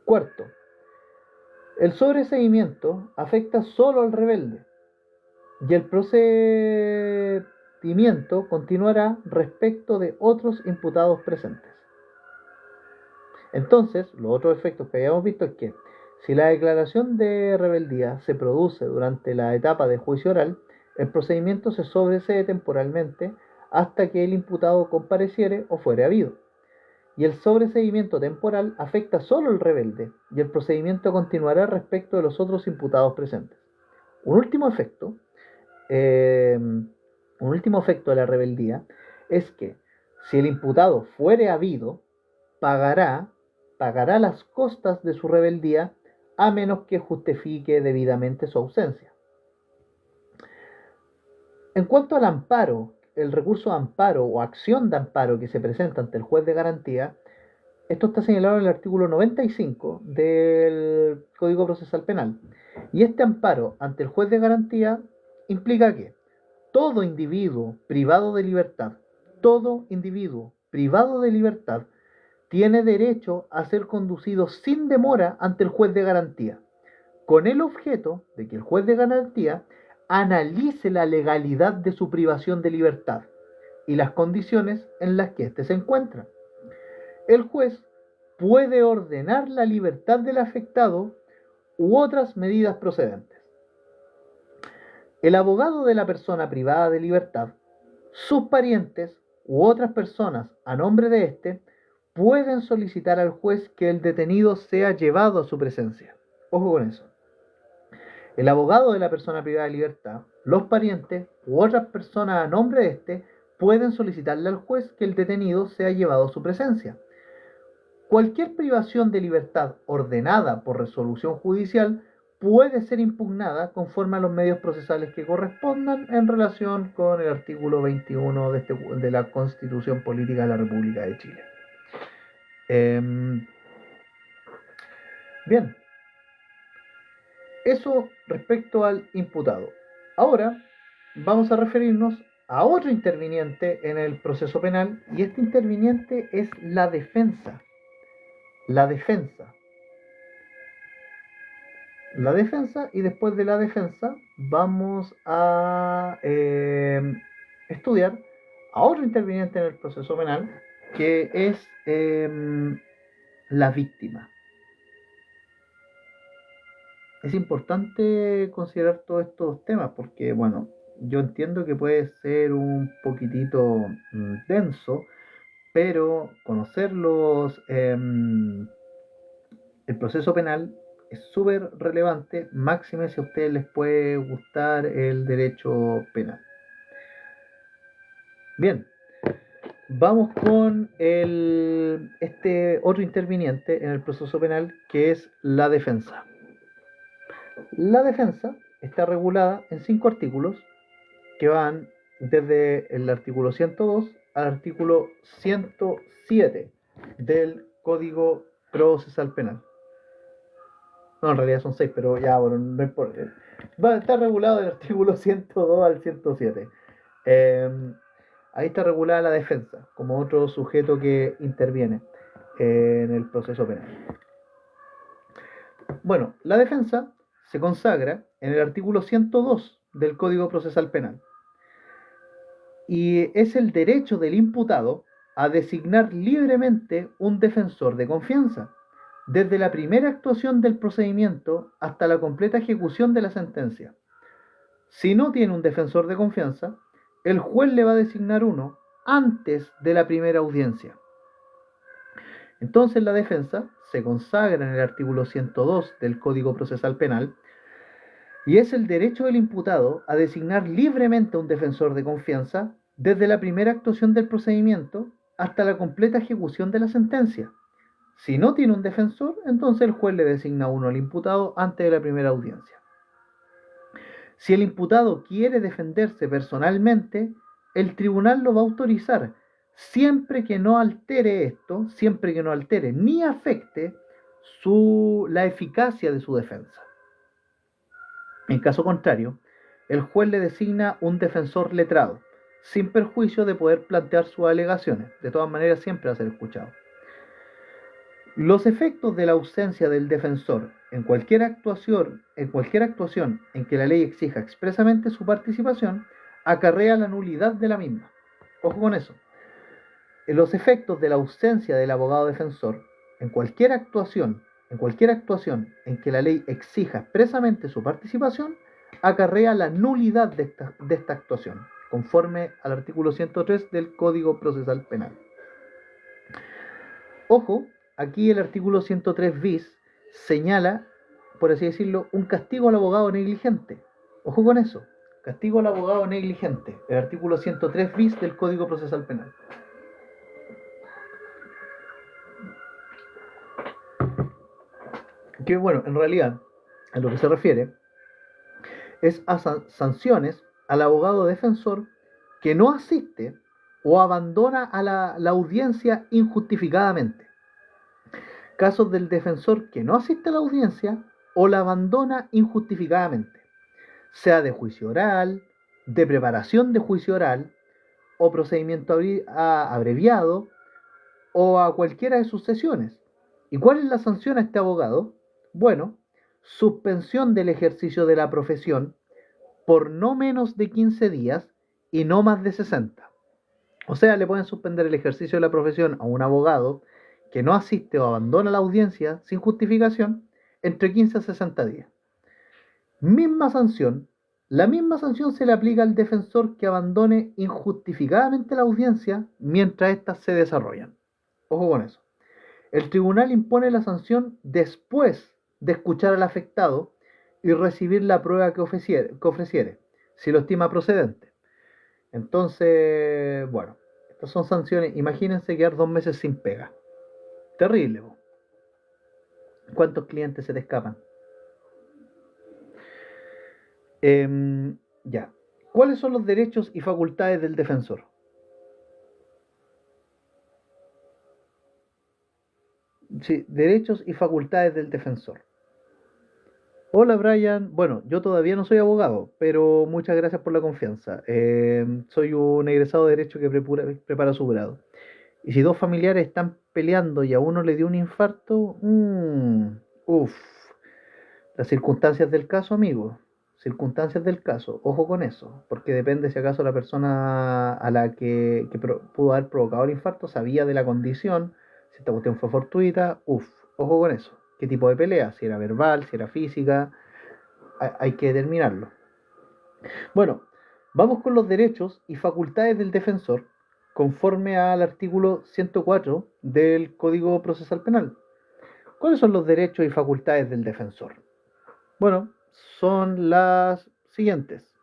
Cuarto, el sobreseimiento afecta solo al rebelde y el procedimiento continuará respecto de otros imputados presentes. Entonces, los otros efectos que habíamos visto es que si la declaración de rebeldía se produce durante la etapa de juicio oral, el procedimiento se sobresee temporalmente hasta que el imputado compareciere o fuere habido. Y el sobreseimiento temporal afecta solo al rebelde y el procedimiento continuará respecto de los otros imputados presentes. Un último efecto de la rebeldía es que si el imputado fuere habido, pagará las costas de su rebeldía a menos que justifique debidamente su ausencia. En cuanto al amparo, el recurso de amparo o acción de amparo que se presenta ante el juez de garantía, esto está señalado en el artículo 95 del Código Procesal Penal. Y este amparo ante el juez de garantía implica que todo individuo privado de libertad tiene derecho a ser conducido sin demora ante el juez de garantía, con el objeto de que el juez de garantía analice la legalidad de su privación de libertad y las condiciones en las que éste se encuentra. El juez puede ordenar la libertad del afectado u otras medidas procedentes. El abogado de la persona privada de libertad, sus parientes u otras personas a nombre de éste pueden solicitar al juez que el detenido sea llevado a su presencia. Ojo con eso. El abogado de la persona privada de libertad, los parientes u otras personas a nombre de éste pueden solicitarle al juez que el detenido sea llevado a su presencia. Cualquier privación de libertad ordenada por resolución judicial puede ser impugnada conforme a los medios procesales que correspondan en relación con el artículo 21 de la Constitución Política de la República de Chile. Bien, eso respecto al imputado. Ahora vamos a referirnos a otro interviniente en el proceso penal, y este interviniente es la defensa. la defensa. La defensa, y después de la defensa vamos a estudiar a otro interviniente en el proceso penal, que es la víctima. Es importante considerar todos estos temas porque, bueno, yo entiendo que puede ser un poquitito denso, pero conocerlos, el proceso penal es súper relevante, máxime si a ustedes les puede gustar el derecho penal. Bien, vamos con este otro interviniente en el proceso penal, que es la defensa. La defensa está regulada en 5 artículos que van desde el artículo 102 al artículo 107 del Código Procesal Penal. No, en realidad son 6, pero ya, bueno, no importa. Está regulado del artículo 102 al 107. Ahí está regulada la defensa como otro sujeto que interviene en el proceso penal. Bueno, la defensa se consagra en el artículo 102 del Código Procesal Penal y es el derecho del imputado a designar libremente un defensor de confianza desde la primera actuación del procedimiento hasta la completa ejecución de la sentencia. Si no tiene un defensor de confianza, el juez le va a designar uno antes de la primera audiencia. Entonces la defensa se consagra en el artículo 102 del Código Procesal Penal y es el derecho del imputado a designar libremente un defensor de confianza desde la primera actuación del procedimiento hasta la completa ejecución de la sentencia. Si no tiene un defensor, entonces el juez le designa uno al imputado antes de la primera audiencia. Si el imputado quiere defenderse personalmente, el tribunal lo va a autorizar, siempre que no altere esto, siempre que no altere ni afecte la eficacia de su defensa. En caso contrario, el juez le designa un defensor letrado, sin perjuicio de poder plantear sus alegaciones. De todas maneras, siempre va a ser escuchado. Los efectos de la ausencia del defensor en cualquier actuación en que la ley exija expresamente su participación, acarrea la nulidad de la misma. Ojo con eso. Los efectos de la ausencia del abogado defensor en cualquier actuación en que la ley exija expresamente su participación, acarrea la nulidad de esta actuación, conforme al artículo 103 del Código Procesal Penal. Ojo, aquí el artículo 103 bis señala, por así decirlo, un castigo al abogado negligente. Ojo con eso, castigo al abogado negligente, el artículo 103 bis del Código Procesal Penal. Que bueno, en realidad, a lo que se refiere es a sanciones al abogado defensor que no asiste o abandona a la audiencia injustificadamente. Casos del defensor que no asiste a la audiencia o la abandona injustificadamente, sea de juicio oral, de preparación de juicio oral, o procedimiento abreviado, o a cualquiera de sus sesiones. ¿Y cuál es la sanción a este abogado? Bueno, suspensión del ejercicio de la profesión por no menos de 15 días y no más de 60. O sea, le pueden suspender el ejercicio de la profesión a un abogado que no asiste o abandona la audiencia sin justificación entre 15 a 60 días. La misma sanción se le aplica al defensor que abandone injustificadamente la audiencia mientras éstas se desarrollan. Ojo con eso. El tribunal impone la sanción después de escuchar al afectado y recibir la prueba que ofreciere, si lo estima procedente. Entonces, bueno, estas son sanciones. Imagínense quedar 2 meses sin pega. Terrible, ¿no? ¿Cuántos clientes se te escapan? Ya. ¿Cuáles son los derechos y facultades del defensor? Sí, derechos y facultades del defensor. Hola Brian, bueno, yo todavía no soy abogado, pero muchas gracias por la confianza. Soy un egresado de Derecho que prepara su grado. Y si dos familiares están peleando y a uno le dio un infarto, uff, las circunstancias del caso, amigo, circunstancias del caso, ojo con eso, porque depende si acaso la persona a la que pudo haber provocado el infarto sabía de la condición, si esta cuestión fue fortuita, uff, ojo con eso. ¿Qué tipo de pelea? Si era verbal, si era física, hay que determinarlo. Bueno, vamos con los derechos y facultades del defensor conforme al artículo 104 del Código Procesal Penal. ¿Cuáles son los derechos y facultades del defensor? Bueno, son las siguientes.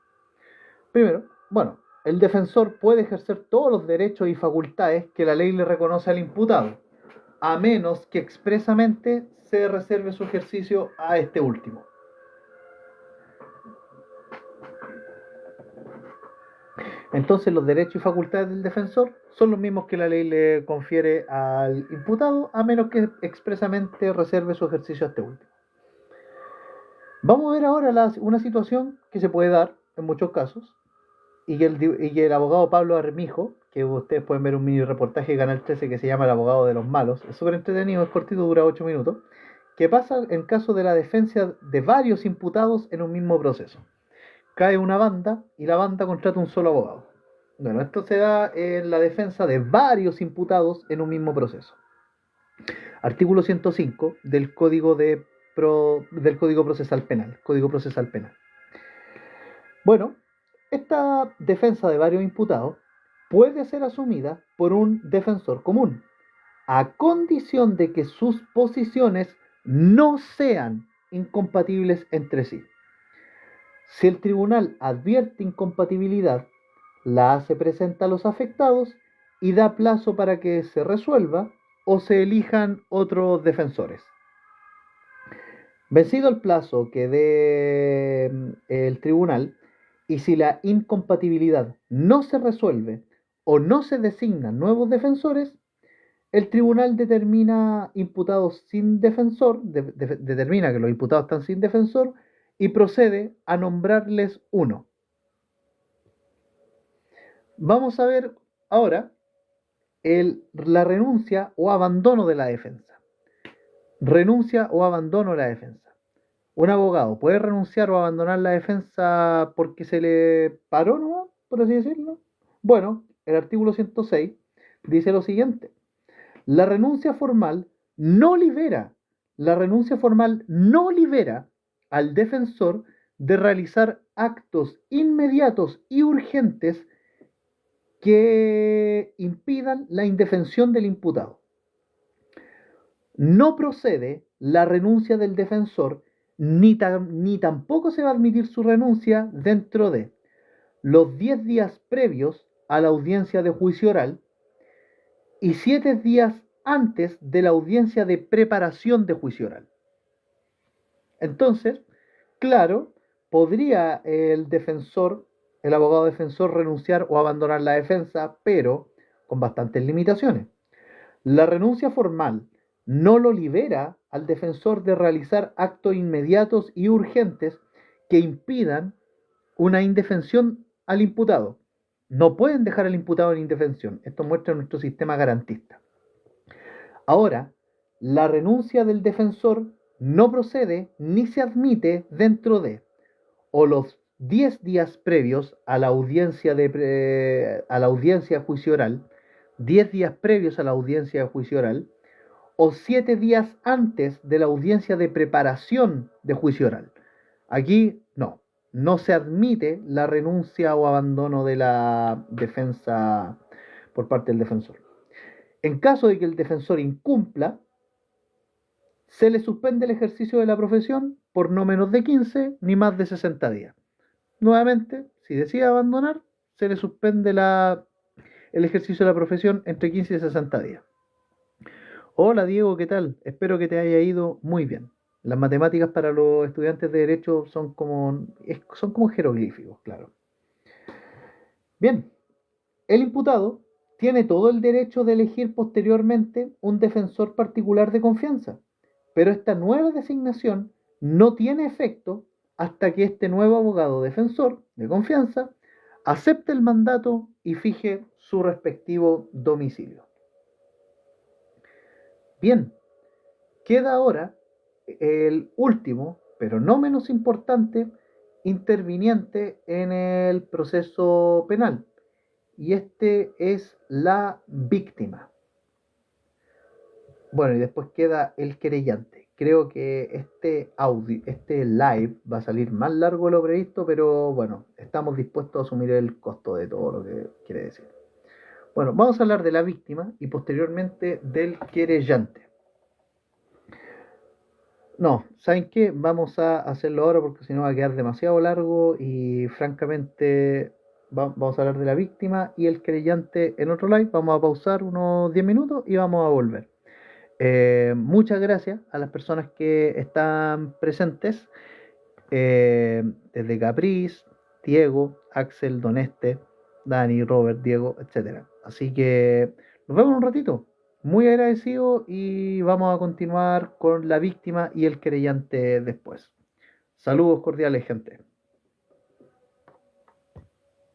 Primero, bueno, el defensor puede ejercer todos los derechos y facultades que la ley le reconoce al imputado, a menos que expresamente se reserve su ejercicio a este último. Entonces los derechos y facultades del defensor son los mismos que la ley le confiere al imputado, a menos que expresamente reserve su ejercicio a este último. Vamos a ver ahora una situación que se puede dar en muchos casos y que el abogado Pablo Armijo, que ustedes pueden ver un mini reportaje de Canal 13 que se llama El abogado de los malos, es súper entretenido, es cortito, dura 8 minutos, que pasa en caso de la defensa de varios imputados en un mismo proceso. Cae una banda y la banda contrata un solo abogado. Bueno, esto se da en la defensa de varios imputados en un mismo proceso. Artículo 105 del Código Procesal Penal. Código Procesal Penal. Bueno, esta defensa de varios imputados puede ser asumida por un defensor común, a condición de que sus posiciones no sean incompatibles entre sí. Si el tribunal advierte incompatibilidad, la hace presente a los afectados y da plazo para que se resuelva o se elijan otros defensores. Vencido el plazo que dé el tribunal y si la incompatibilidad no se resuelve o no se designan nuevos defensores, el tribunal determina imputados sin defensor, determina que los imputados están sin defensor y procede a nombrarles uno. Vamos a ver ahora la renuncia o abandono de la defensa. Renuncia o abandono de la defensa. Un abogado puede renunciar o abandonar la defensa porque se le paró, ¿no? Por así decirlo. Bueno, el artículo 106 dice lo siguiente. La renuncia formal no libera al defensor de realizar actos inmediatos y urgentes que impidan la indefensión del imputado. No procede la renuncia del defensor ni tampoco se va a admitir su renuncia dentro de los 10 días previos a la audiencia de juicio oral y 7 días antes de la audiencia de preparación de juicio oral. Entonces, claro, podría el abogado defensor renunciar o abandonar la defensa, pero con bastantes limitaciones. La renuncia formal no lo libera al defensor de realizar actos inmediatos y urgentes que impidan una indefensión al imputado. No pueden dejar al imputado en indefensión. Esto muestra nuestro sistema garantista. Ahora, la renuncia del defensor no procede ni se admite dentro de o los 10 días previos a la audiencia de juicio oral, 10 días previos a la audiencia de juicio oral, o 7 días antes de la audiencia de preparación de juicio oral. Aquí no se admite la renuncia o abandono de la defensa por parte del defensor. En caso de que el defensor incumpla, se le suspende el ejercicio de la profesión por no menos de 15 ni más de 60 días. Nuevamente, si decide abandonar, se le suspende el ejercicio de la profesión entre 15 y 60 días. Hola Diego, ¿qué tal? Espero que te haya ido muy bien. Las matemáticas para los estudiantes de Derecho son como jeroglíficos, claro. Bien, el imputado tiene todo el derecho de elegir posteriormente un defensor particular de confianza, pero esta nueva designación no tiene efecto hasta que este nuevo abogado defensor de confianza acepte el mandato y fije su respectivo domicilio. Bien, queda ahora el último, pero no menos importante, interviniente en el proceso penal, y este es la víctima. Bueno, y después queda el querellante. Creo que este live va a salir más largo de lo previsto, pero bueno, estamos dispuestos a asumir el costo de todo lo que quiere decir. Bueno, vamos a hablar de la víctima y posteriormente del querellante. No, ¿saben qué? Vamos a hacerlo ahora porque si no va a quedar demasiado largo y francamente vamos a hablar de la víctima y el querellante en otro live. Vamos a pausar unos 10 minutos y vamos a volver. Muchas gracias a las personas que están presentes, desde Capriz, Diego, Axel, Doneste, Dani, Robert, Diego, etcétera. Así que nos vemos en un ratito. Muy agradecido y vamos a continuar con la víctima y el querellante después. Saludos cordiales, gente.